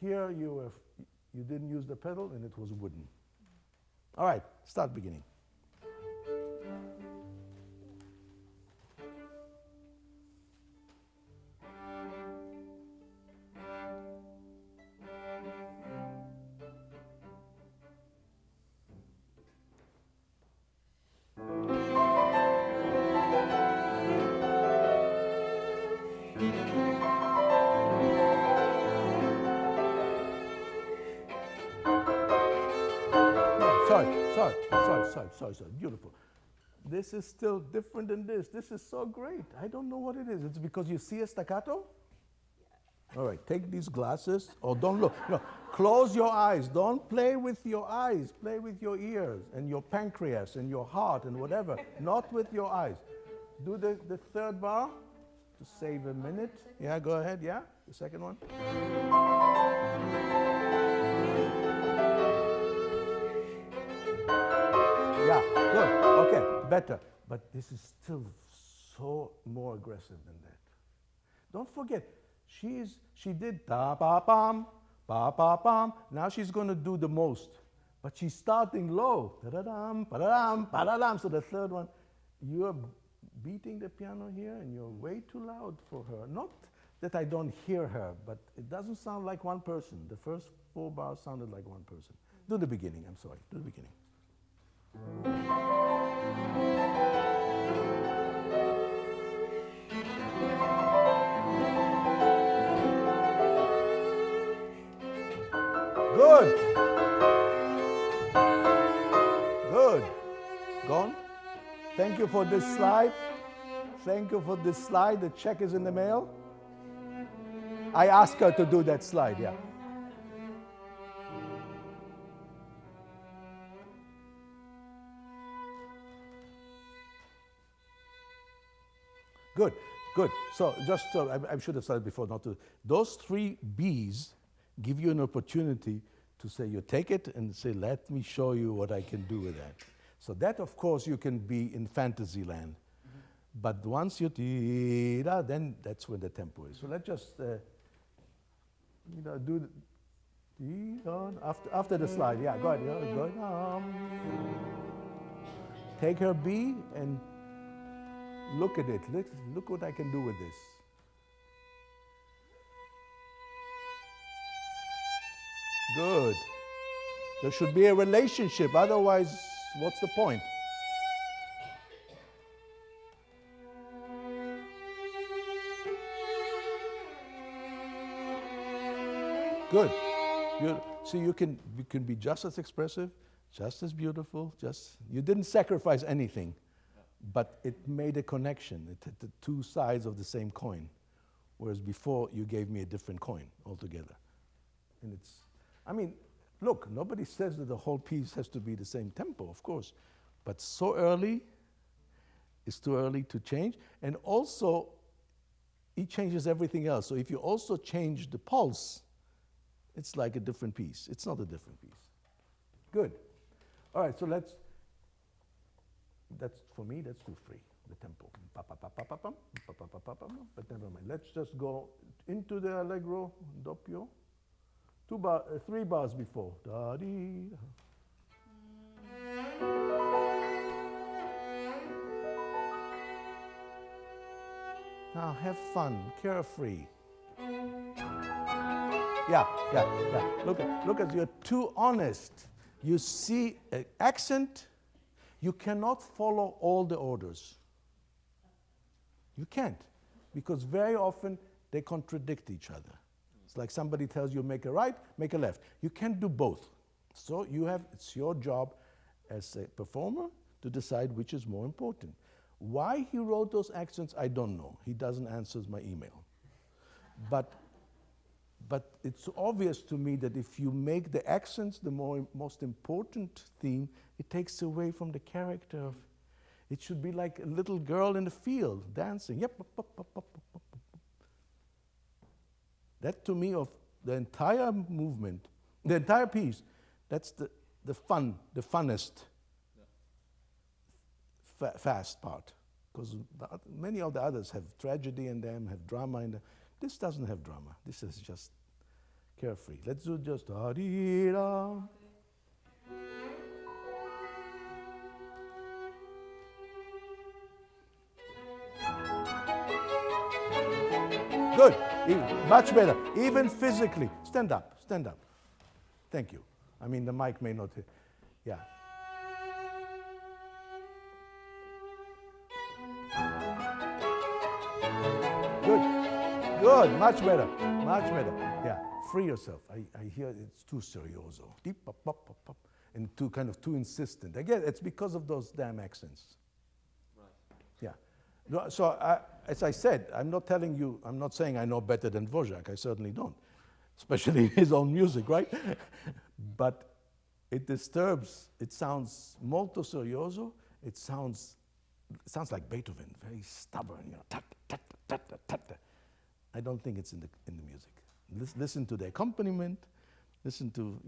S1: Here you didn't use the pedal and it was wooden. All right, start beginning. Sorry, beautiful. This is still different than this. This is so great. I don't know what it is. It's because you see a staccato? Yeah. All right, take these glasses, or don't look. No, close your eyes. Don't play with your eyes. Play with your ears and your pancreas and your heart and whatever. Not with your eyes. Do the third bar to save a minute. Yeah, go ahead. Yeah, the second one. Yeah, good. Okay, better. But this is still so more aggressive than that. Don't forget, she did da ba bam, ba ba bam. Now she's going to do the most, but she's starting low. Da-da-dam, ba-da-dam, ba-da-dam. So the third one, you're beating the piano here, and you're way too loud for her. Not that I don't hear her, but it doesn't sound like one person. The first 4 bars sounded like one person. Do the beginning. I'm sorry. Do the beginning. Good. Good. Gone. Thank you for this slide. Thank you for this slide. The check is in the mail. I asked her to do that slide, yeah. Good, good. So just so I should have said before not to. Those 3 B's give you an opportunity to say, you take it and say, let me show you what I can do with that. So that, of course, you can be in fantasy land. But once you da, then that's when the tempo is. So let's just do the after the slide. Yeah, go ahead. Go ahead. Take her B and look at it. Look what I can do with this. Good. There should be a relationship. Otherwise, what's the point? Good. You can be just as expressive, just as beautiful. You didn't sacrifice anything, but it made a connection. It hit the 2 sides of the same coin, whereas before you gave me a different coin altogether. And look, nobody says that the whole piece has to be the same tempo, of course, but so early, it's too early to change. And also, it changes everything else. So if you also change the pulse, it's like a different piece. It's not a different piece. Good. All right, so for me, that's too free, the tempo. But never mind. Let's just go into the allegro, doppio. 3 bars before. Da-dee. Now have fun, carefree. Yeah. Lucas, you're too honest. You see an accent, you cannot follow all the orders. You can't, because very often they contradict each other. It's like somebody tells you make a right, make a left. You can't do both. So it's your job as a performer to decide which is more important. Why he wrote those accents, I don't know. He doesn't answer my email. But it's obvious to me that if you make the accents the most important theme, it takes away from the character of. It should be like a little girl in the field dancing. Yep. That to me of the entire movement, the entire piece, that's the funnest, fast part. Because many of the others have tragedy in them, have drama in them. This doesn't have drama. This is just carefree. Let's do just da-dee-da. Good. Much better. Even physically. Stand up. Stand up. Thank you. I mean, the mic may not hit. Yeah. Good, much better, much better. Yeah, free yourself. I hear it's too serioso. Deep, pop, pop, pop, pop, and too insistent. Again, it's because of those damn accents.
S3: Right.
S1: Yeah. No, so as I said, I'm not saying I know better than Dvorak. I certainly don't, especially his own music, right? But it disturbs. It sounds molto serioso. It sounds it sounds like Beethoven, very stubborn, tat, tat, tat, tat, tat. I don't think it's in the music. Listen to the accompaniment, listen to,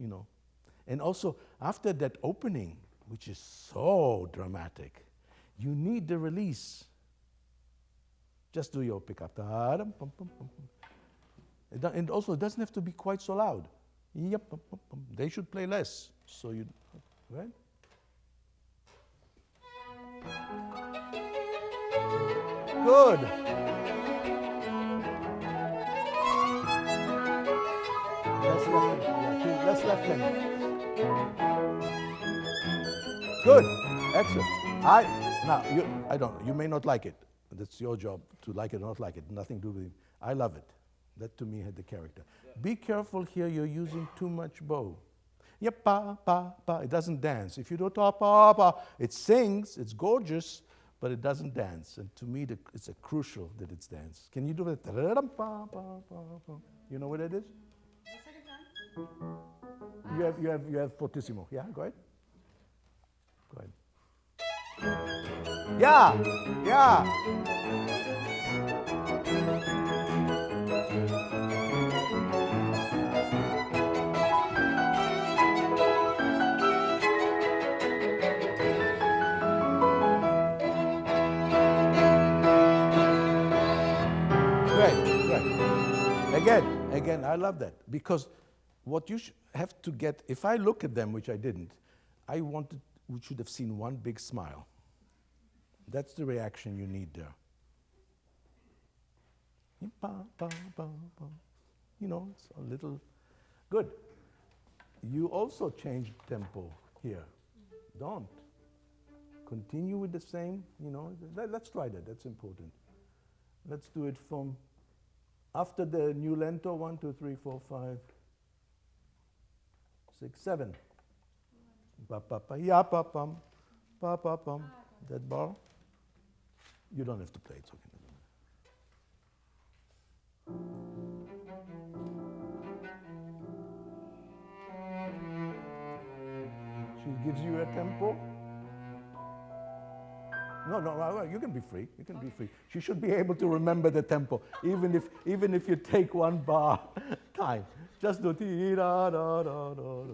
S1: and also after that opening, which is so dramatic, you need the release. Just do your pickup. And also, it doesn't have to be quite so loud. Yep, they should play less. So you, right? Good. Less left hand. Good. Excellent. I don't know. You may not like it. That's your job to like it or not like it. Nothing to do with it. I love it. That to me had the character. Yeah. Be careful here. You're using too much bow. Yep, pa, pa, pa. It doesn't dance. If you do ta, pa, pa, it sings. It's gorgeous, but it doesn't dance. And to me, it's a crucial that it's dance. Can you do it? You know what it is?
S2: The second time?
S1: You have fortissimo. Yeah, go ahead. Go ahead. Yeah, yeah. Again, I love that, because what you have to get, if I look at them, which I didn't, we should have seen one big smile. That's the reaction you need there. It's a little good. You also change tempo here. Don't. Continue with the same, let's try that, that's important. Let's do it from after the new lento, 1, 2, 3, 4, 5, 6, 7. Pa pa pa ya pa pum, pa pa pum. That bar. You don't have to play. It's okay. She gives you a tempo. No, you can be free. You can be free. She should be able to remember the tempo, even if you take one bar time. Just do ti da da da da da.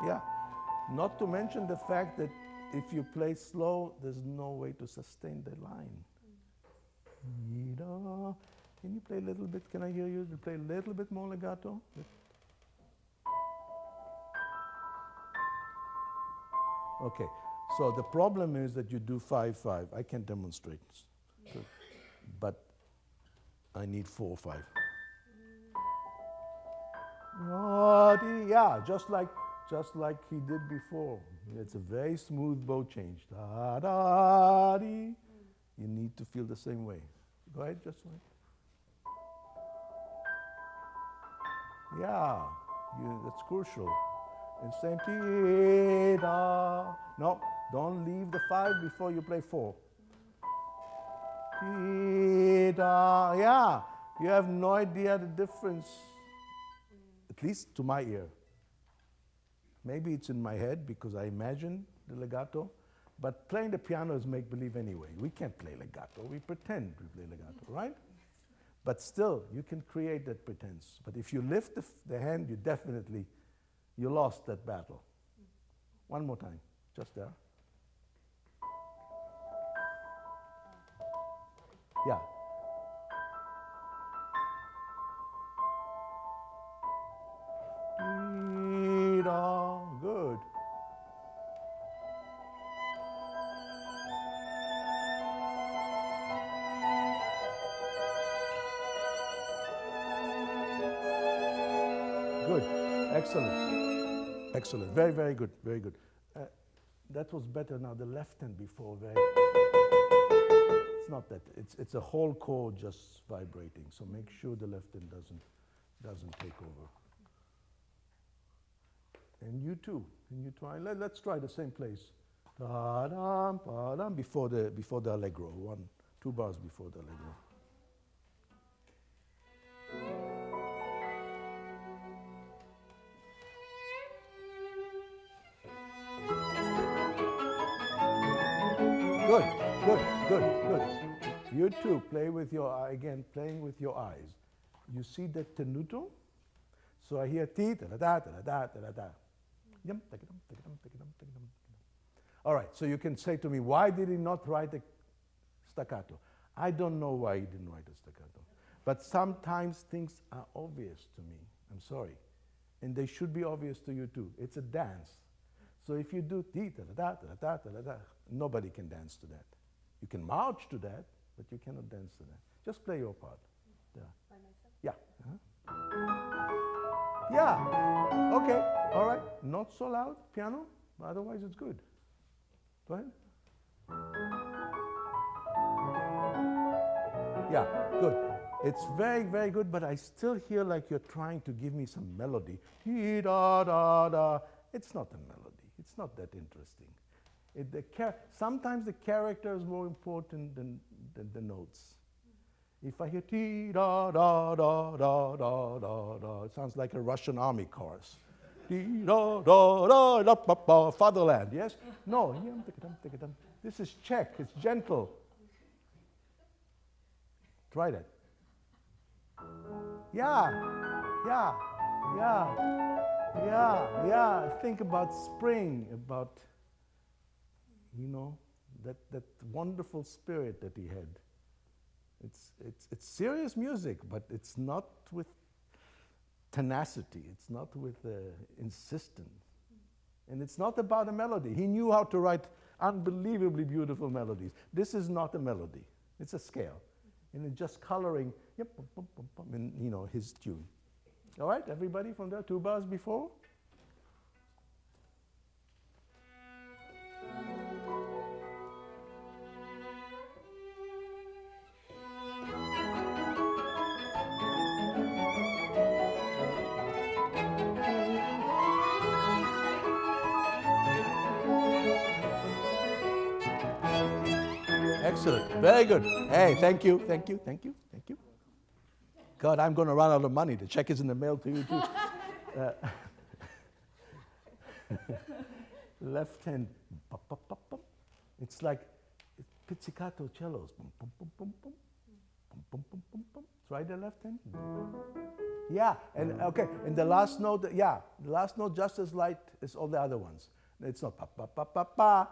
S1: Yeah. Not to mention the fact that if you play slow, there's no way to sustain the line. Can you play a little bit? Can I hear you play a little bit more legato? Okay, so the problem is that you do 5/5. I can demonstrate, but I need 4/5. Yeah, just like he did before. It's a very smooth bow change. Da da dee. You need to feel the same way. Go ahead, just wait. Yeah, that's crucial. And same ti da. No, don't leave the 5 before you play 4. Ti da. Yeah, you have no idea the difference. At least to my ear. Maybe it's in my head because I imagine the legato. But playing the piano is make-believe anyway. We can't play legato. We pretend we play legato, right? But still, you can create that pretense. But if you lift the hand, you lost that battle. One more time, just there. Yeah. Good. Good. Excellent. Excellent. Very, very good. Very good. That was better now. The left hand before, it's not that. It's a whole chord just vibrating. So make sure the left hand doesn't take over. And you too. Can you try? Let's try the same place. Da-dum, ba-dum, before the allegro. 1, 2 bars before the allegro. Good, good, good, good. You too, play with your eye, again, playing with your eyes. You see that tenuto? So I hear ti, da da da da da da da. Yum, takadum, takadum, takadum, takadum. All right, so you can say to me, why did he not write a staccato? I don't know why he didn't write a staccato. But sometimes things are obvious to me. I'm sorry. And they should be obvious to you too. It's a dance. So if you do ti, da da da da da da da, nobody can dance to that. You can march to that, but you cannot dance to that. Just play your part. Yeah.
S2: By myself?
S1: Yeah. Yeah. Okay. All right. Not so loud, piano. Otherwise, it's good. Go ahead. Yeah. Good. It's very, very good. But I still hear like you're trying to give me some melody. He da da da. It's not a melody. It's not that interesting. Sometimes the character is more important than the notes. If I hear ti da da da da da da da, it sounds like a Russian army chorus. Ti da da da da pa pa, fatherland. Yes? No. This is Czech. It's gentle. Try that. Yeah, yeah, yeah, yeah, yeah. Think about spring, about that wonderful spirit that he had. It's serious music, but it's not with tenacity. It's not with insistence. And it's not about a melody. He knew how to write unbelievably beautiful melodies. This is not a melody. It's a scale. And it's just coloring, yep, in his tune. All right, everybody from there, 2 bars before? Excellent. Very good. Hey, thank you, thank you, thank you, thank you. God, I'm going to run out of money. The check is in the mail to you too. Left hand. It's like pizzicato cellos. Try the left hand. Yeah, and okay, and the last note, the last note just as light as all the other ones. It's not pa pa pa pa pa.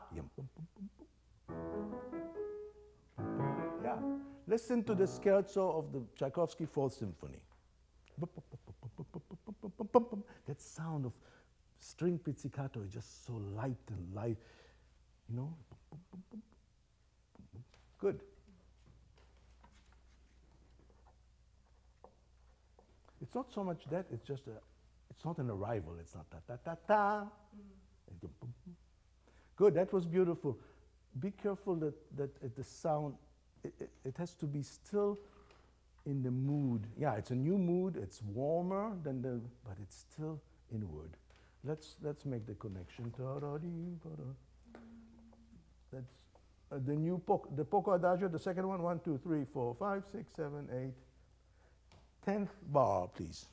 S1: Yeah, listen to the scherzo of the Tchaikovsky 4th Symphony. That sound of string pizzicato is just so light and light, Good. It's not so much that, it's just it's not an arrival, it's not ta-ta-ta-ta. Good, that was beautiful. Be careful that the sound, it has to be still in the mood. Yeah, it's a new mood, it's warmer than but it's still inward. Let's make the connection. That's the new the poco adagio, the second one, 1, 2, 3, 4, 5, 6, 7, 8. 10th bar, please.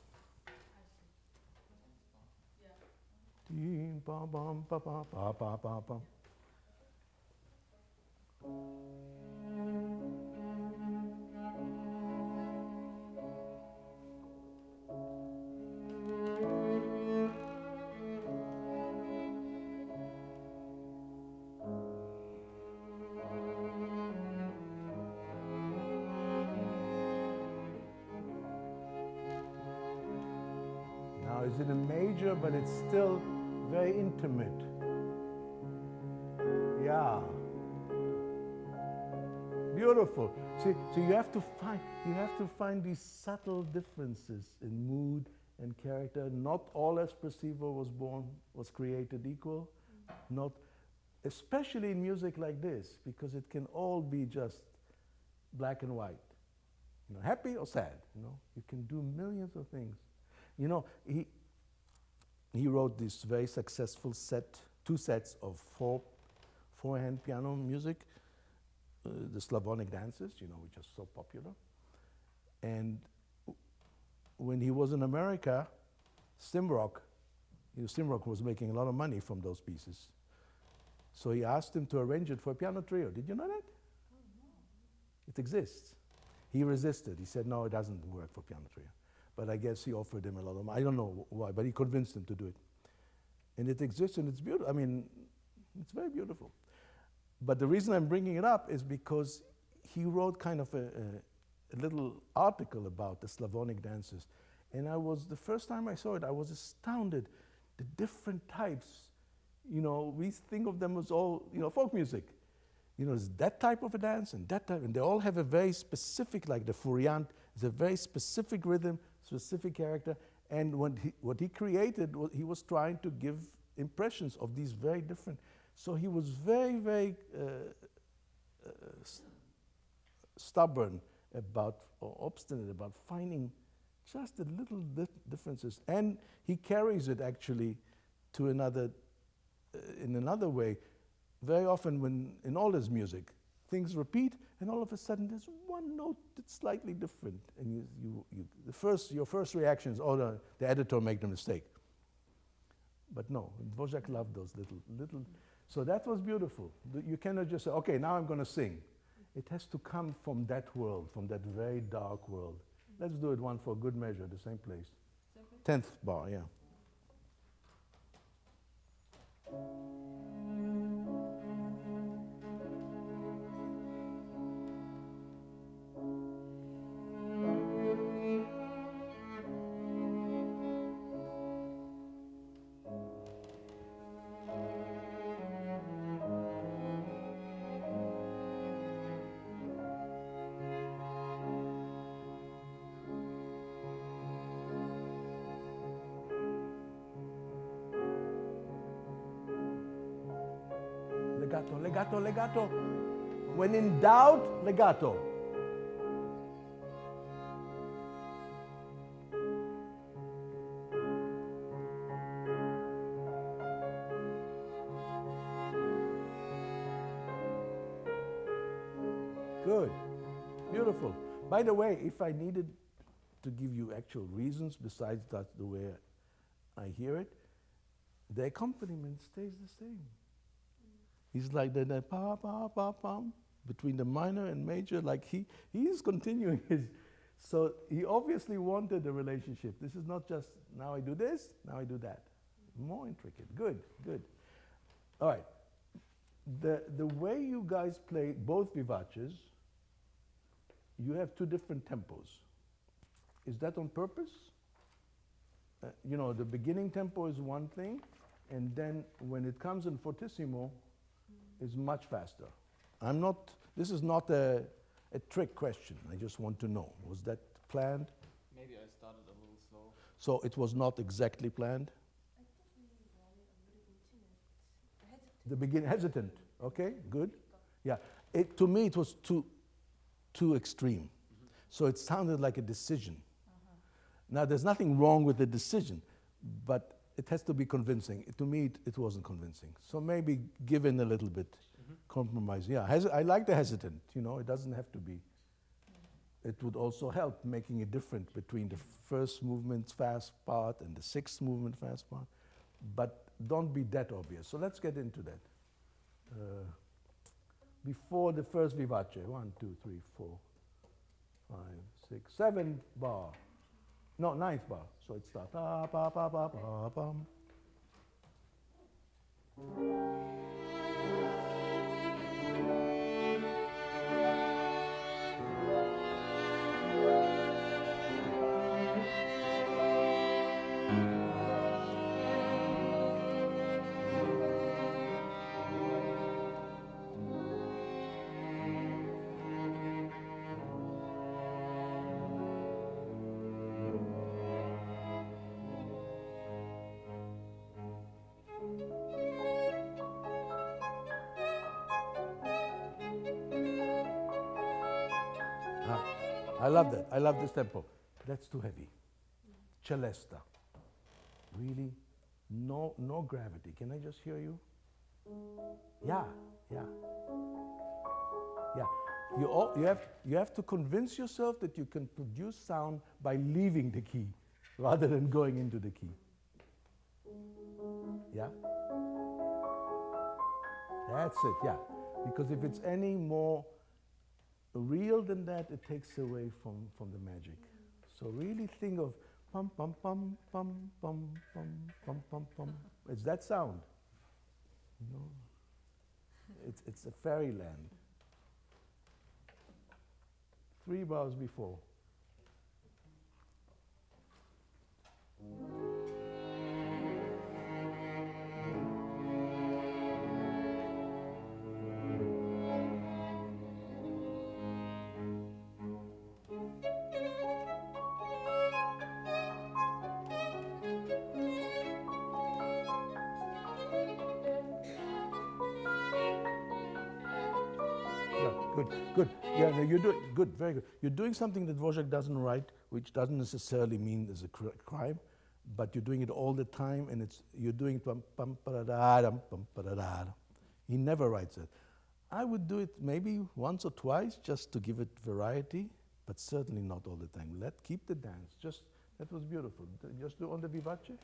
S1: Now, is it a major, but it's still very intimate? Yeah. Beautiful. See, so you have to find these subtle differences in mood and character. Not all espressivo was created equal. Not, especially in music like this, because it can all be just black and white. Happy or sad. You can do millions of things. He wrote this very successful 2 sets of 4-hand piano music. the Slavonic dances, you know, which are so popular. And when he was in America, Simrock was making a lot of money from those pieces. So he asked him to arrange it for a piano trio. Did you know that?
S2: Oh, no.
S1: It exists. He resisted. He said, no, it doesn't work for piano trio. But I guess he offered him a lot of money. I don't know why, but he convinced him to do it. And it exists, and it's beautiful. I mean, it's very beautiful. But the reason I'm bringing it up is because he wrote kind of a little article about the Slavonic dances. And the first time I saw it, I was astounded. The different types, you know, we think of them as all, you know, folk music. You know, there's that type of a dance and that type, and they all have a very specific, like the Furiant, is a very specific rhythm, specific character. And what he created, he was trying to give impressions of these very different. So he was very, very stubborn about, or obstinate about finding just the little differences. And he carries it actually to another, in another way. Very often when, in all his music, things repeat, and all of a sudden there's one note that's slightly different. And your first reaction is, oh, the editor made a mistake. But no, Dvorak loved those little. So that was beautiful. You cannot just say, okay, now I'm going to sing. It has to come from that world, from that very dark world. Let's do it one for good measure, the same place. 10th bar, yeah. Legato, legato, legato. When in doubt, legato. Good, beautiful. By the way, if I needed to give you actual reasons besides that the way I hear it, the accompaniment stays the same. He's like the pa pa pa pam between the minor and major, like he is continuing his. So he obviously wanted a relationship. This is not just now I do this, now I do that. More intricate. Good, good. All right. The way you guys play both vivaces, you have two different tempos. Is that on purpose? You know, the beginning tempo is one thing, and then when it comes in fortissimo, is much faster. This is not a trick question. I just want to know. Was that planned?
S3: Maybe I started a little slow.
S1: So it was not exactly planned?
S2: I think we wanted a little hesitant.
S1: The beginning, hesitant. Okay, good. Yeah. To me, it was too extreme. So it sounded like a decision. Now, there's nothing wrong with the decision, but it has to be convincing. To me, it wasn't convincing. So maybe give in a little bit, compromise. Yeah, I like the hesitant. You know, it doesn't have to be. It would also help making it different between the first movement fast part and the sixth movement fast part. But don't be that obvious. So let's get into that. Before the first vivace, 1, 2, 3, 4, 5, 6, 7 bar. No, 9th bar. So it starts. Pa, pa, pa, pa, pa, pam. I love that. I love this tempo. That's too heavy. Celesta. Really? No gravity. Can I just hear you? Yeah, yeah. Yeah. You have to convince yourself that you can produce sound by leaving the key rather than going into the key. Yeah? That's it, yeah. Because if it's any more real than that, it takes away from the magic. So really think of pum pum pum pum pum pum pum pum pum. It's that sound. You know? It's a fairyland. 3 bars before. Good. Yeah, no, you're doing good, very good. You're doing something that Dvorak doesn't write, which doesn't necessarily mean there's a crime, but you're doing it all the time, and you're doing pum pum pa-da-da-dum, pum pa-da-da. He never writes it. I would do it maybe once or twice just to give it variety, but certainly not all the time. Keep the dance. That was beautiful. Just do on the vivace.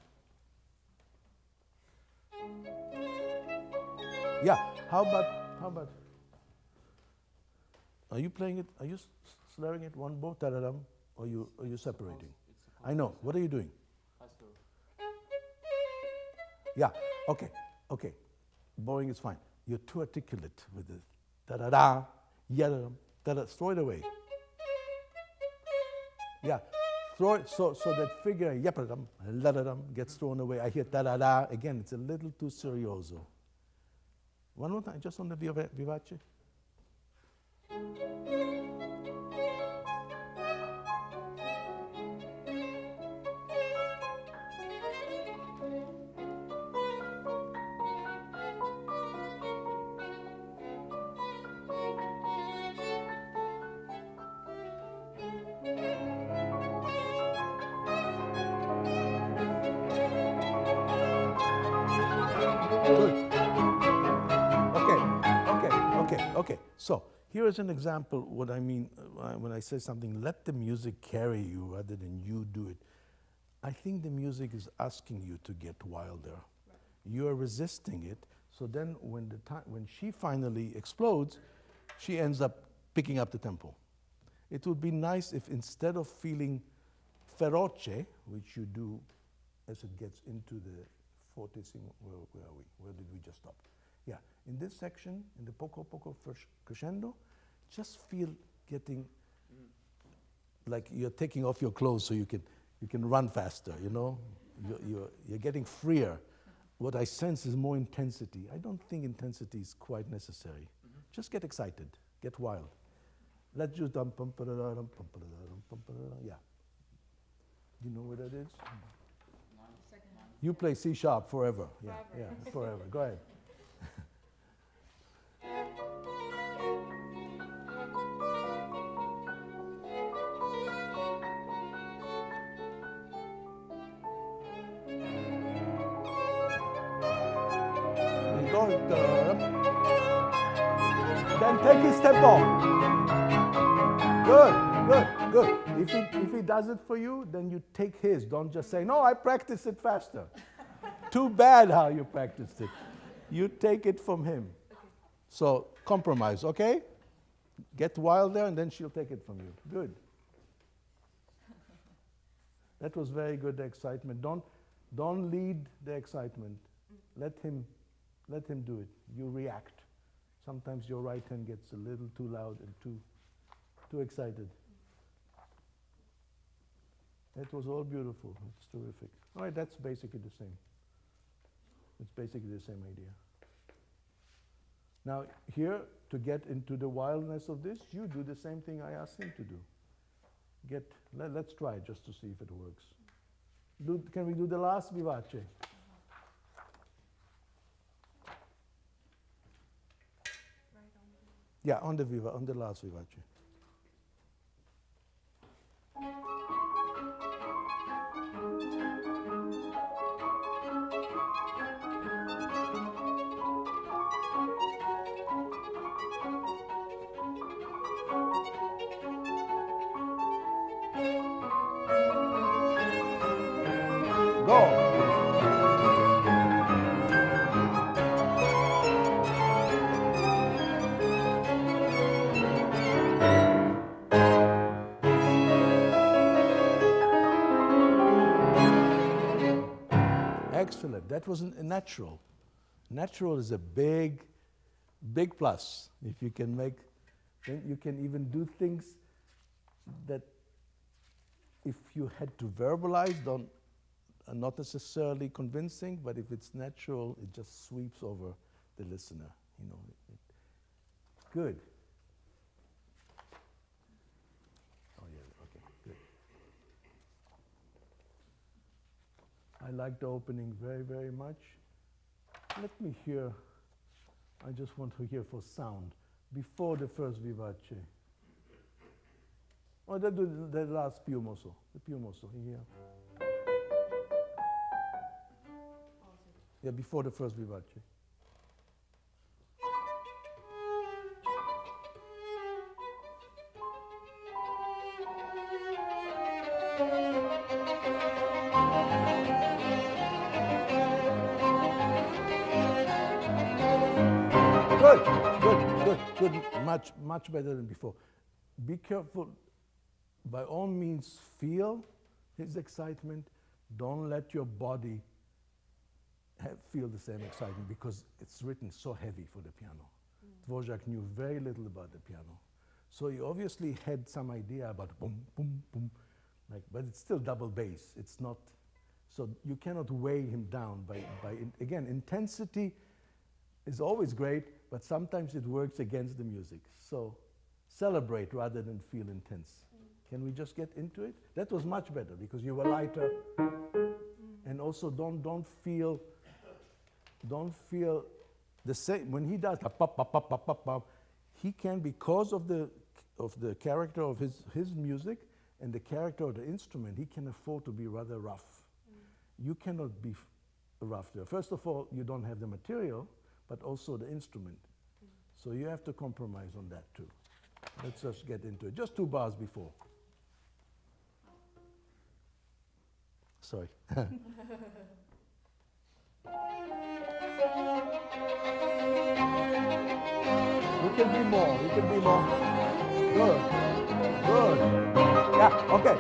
S1: Yeah. How about? Are you playing it? Are you slurring it one bow, ta-da-dum, or are you separating? I know. What are you doing? Yeah. Okay. Bowing is fine. You're too articulate with the ta-da-da, ya-da-dum, ta-da. Throw it away. Yeah. Throw it so that figure yap-da-dum, la-da-dum gets thrown away. I hear ta-da-da. Again, it's a little too serioso. One more time, just on the vivace. Good. Okay. So here is an example what I mean when I say something, let the music carry you rather than you do it. I think the music is asking you to get wilder. Right. You are resisting it. So then when she finally explodes, she ends up picking up the tempo. It would be nice if instead of feeling feroce, which you do as it gets into the fortissimo, where are we? Where did we just stop? Yeah, in this section, in the poco crescendo, just feel getting like you're taking off your clothes so you can run faster. You know, you're getting freer. What I sense is more intensity. I don't think intensity is quite necessary. Just get excited, get wild. Let's just yeah. You know what that is? You play C sharp forever. Yeah, forever. Go ahead. Then take his tempo. Good. If he does it for you, then you take his. Don't just say, no, I practiced it faster. Too bad how you practiced it. You take it from him. Okay. So compromise, okay? Get wild there, and then she'll take it from you. Good. That was very good, the excitement. Don't lead the excitement. Let him do it. You react. Sometimes your right hand gets a little too loud and too excited. That was all beautiful. It's terrific. All right, that's basically the same. It's basically the same idea. Now, here, to get into the wildness of this, you do the same thing I asked him to do. Let's try it just to see if it works. Can we do the last vivace? Yeah, on the last vivace. Go. Excellent. That was a natural. Natural is a big, big plus. If you can make, then you can even do things that if you had to verbalize, are not necessarily convincing, but if it's natural, it just sweeps over the listener. You know, good. Oh yeah, okay, good. I like the opening very, very much. Let me hear. I just want to hear for sound before the first vivace. Oh, that do the last più mosso. The più mosso here. Yeah, before the first vivace. Good, much better than before. Be careful. By all means, feel his excitement. Don't let your body feel the same excitement because it's written so heavy for the piano. Dvorak knew very little about the piano. So he obviously had some idea about boom, boom, boom, but it's still double bass. It's not, so you cannot weigh him down again, intensity is always great, but sometimes it works against the music. So celebrate rather than feel intense. Can we just get into it? That was much better because you were lighter. And also don't feel the same. When he does the pop, pop, pop, pop, pop, pop, he can, because of the character of his music and the character of the instrument, he can afford to be rather rough. You cannot be rough there. First of all, you don't have the material, but also the instrument. So you have to compromise on that too. Let's just get into it. Just 2 bars before. Sorry. You can be more. You can be more. Good. Good. Yeah, okay.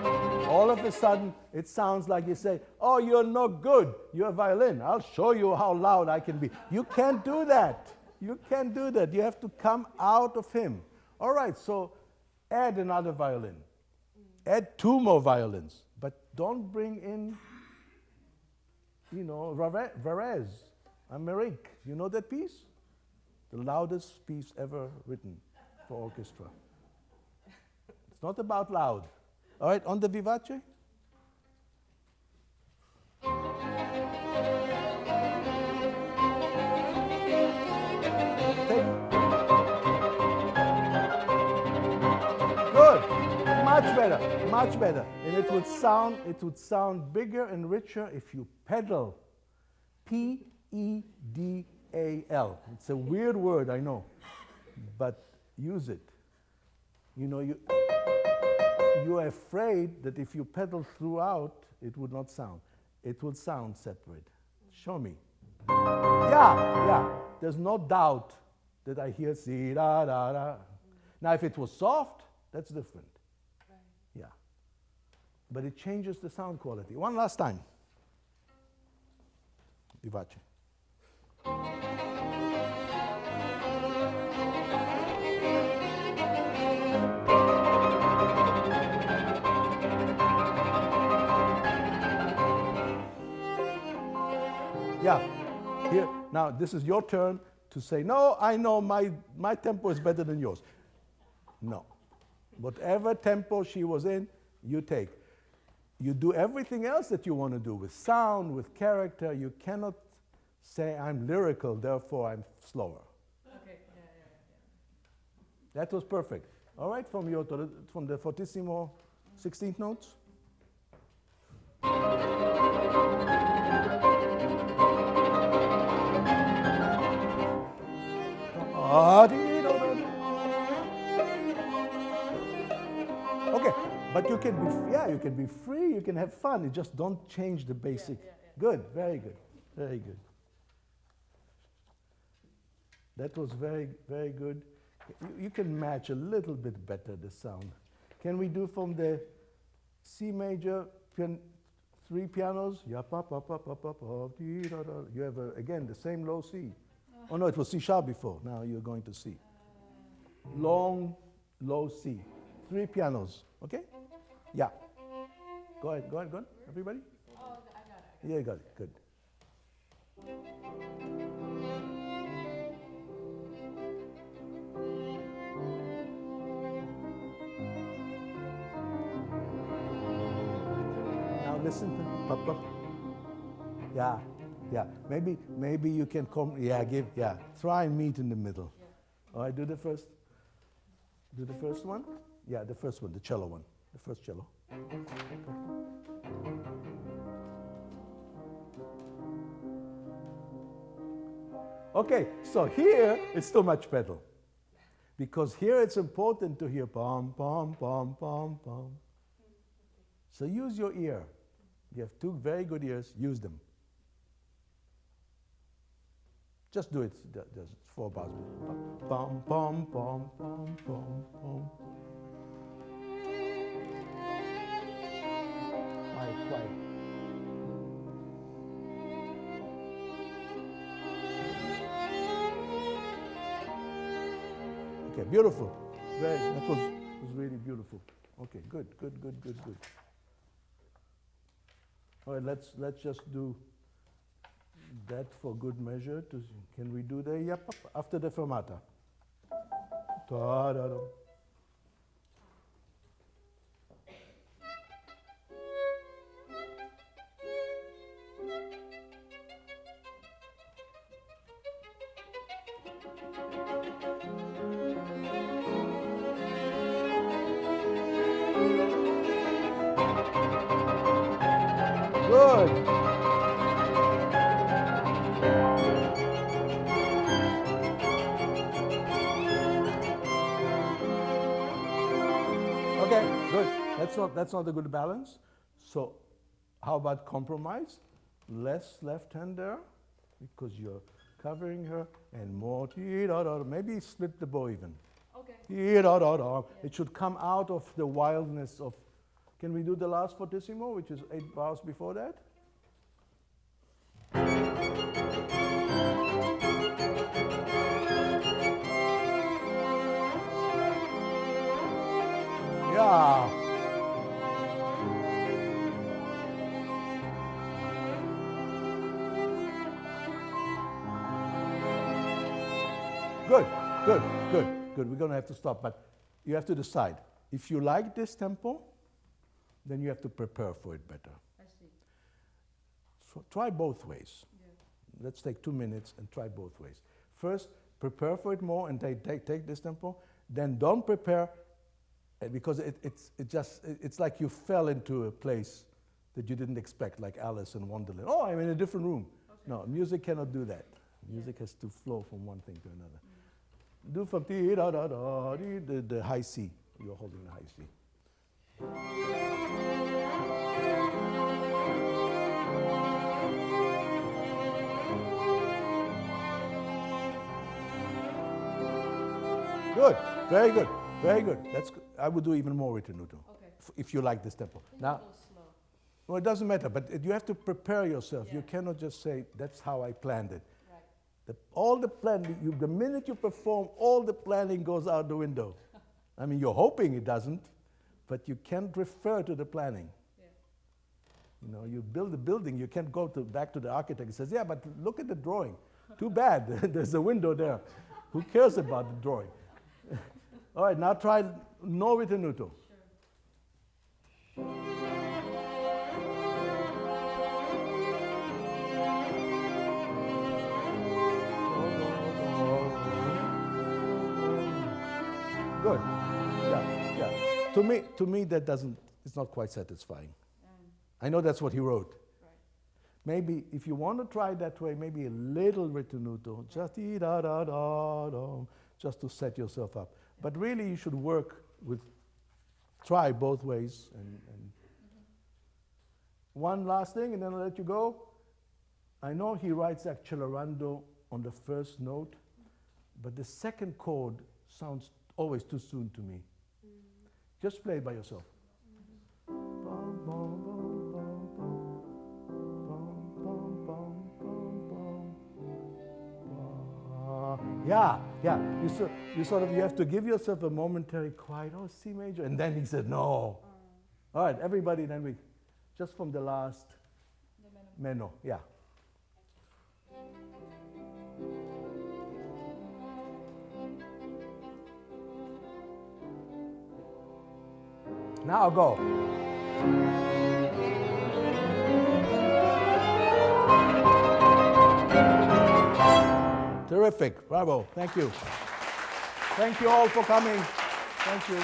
S1: All of a sudden, it sounds like you say, oh, you're no good. You're a violin. I'll show you how loud I can be. You can't do that. You can't do that. You have to come out of him. All right, so add another violin. Add 2 more violins. But don't bring in, you know, Varese, Amerique. You know that piece? The loudest piece ever written for orchestra. It's not about loud. All right, on the vivace. Good, much better. And it would sound bigger and richer if you pedal. Pedal. It's a weird word, I know, but use it. You know, you're afraid that if you pedal throughout, it would not sound. It would sound separate. Show me. Yeah. There's no doubt that I hear si da da da. Now, if it was soft, that's different. Right. Yeah. But it changes the sound quality. One last time. Vivace. Yeah, here, now this is your turn to say, no, I know my tempo is better than yours. No. Whatever tempo she was in, you take. You do everything else that you want to do with sound, with character. You cannot say, I'm lyrical, therefore I'm slower.
S2: Okay, yeah.
S1: That was perfect. All right, from the fortissimo 16th notes. Okay, but you can be free, you can have fun. You just don't change the basic.
S2: Yeah.
S1: Good, very good, very good. That was very, very good. You can match a little bit better the sound. Can we do from the C major, 3 pianos? You have, again, the same low C. Oh no, it was C sharp before. Now you're going to C. Long, low C. 3 pianos, okay? Yeah. Go ahead, everybody?
S2: Oh, I got it.
S1: Yeah, you got it, good. Now listen to pop, pop. Yeah, yeah. Maybe you can come, try and meet in the middle.
S2: Yeah.
S1: All right, do the first one? Yeah, the first one, the cello one. The first cello. Okay, so here it's too much pedal. Because here it's important to hear pom, pom, pom, pom, pom. So use your ear. You have 2 very good ears, use them. Just do it, just 4 bars. Pom, pom, pom, pom, pom, pom. Quiet. Okay, beautiful. That was really beautiful. Okay, good. All right, let's just do that for good measure. Can we do the yep after the fermata? Ta-da-da. Good. Okay, good. That's not a good balance. So how about compromise? Less left hand there, because you're covering her, and more tee-da-da. Maybe split the bow even.
S2: Okay.
S1: Tee-da-da-da. It should come out of the wildness of. Can we do the last fortissimo, which is 8 bars before that? Yeah. Good. We're going to have to stop, but you have to decide. If you like this tempo, then you have to prepare for it better.
S2: I see.
S1: So try both ways.
S2: Yeah.
S1: Let's take 2 minutes and try both ways. First, prepare for it more and take this tempo. Then don't prepare, because it's like you fell into a place that you didn't expect, like Alice in Wonderland. Oh, I'm in a different room. Okay. No, music cannot do that. Music has to flow from one thing to another. Do from the high C. You're holding the high C. Good, very good. That's good. I would do even more ritenuto.
S2: Okay.
S1: If you like this tempo.
S2: Now,
S1: Now, well, it doesn't matter, but you have to prepare yourself.
S2: Yeah.
S1: You cannot just say, that's how I planned it.
S2: right.
S1: All the planning, the minute you perform, all the planning goes out the window. I mean, you're hoping it doesn't, but you can't refer to the planning.
S2: Yeah.
S1: You know, you build a building, you can't go back to the architect and says, yeah, but look at the drawing. Too bad, there's a window there. Who cares about the drawing? All right, now try no ritenuto. Good. Yeah. To me, it's not quite satisfying. I know that's what he wrote.
S2: Right.
S1: Maybe if you want to try that way, maybe a little ritenuto, just da-da-da-da, just to set yourself up. But really, you should try both ways. And one last thing, and then I'll let you go. I know he writes accelerando on the first note, but the second chord sounds always too soon to me. Just play it by yourself. Bum, bum, bum, bum, bum. Bum, bum, bum, bum, bum. Yeah. You have to give yourself a momentary quiet. Oh, C major, and then he said no. All right, everybody. Then we, just from the last, Menno. Yeah. Now go. Terrific. Bravo. Thank you. Thank you all for coming. Thank you.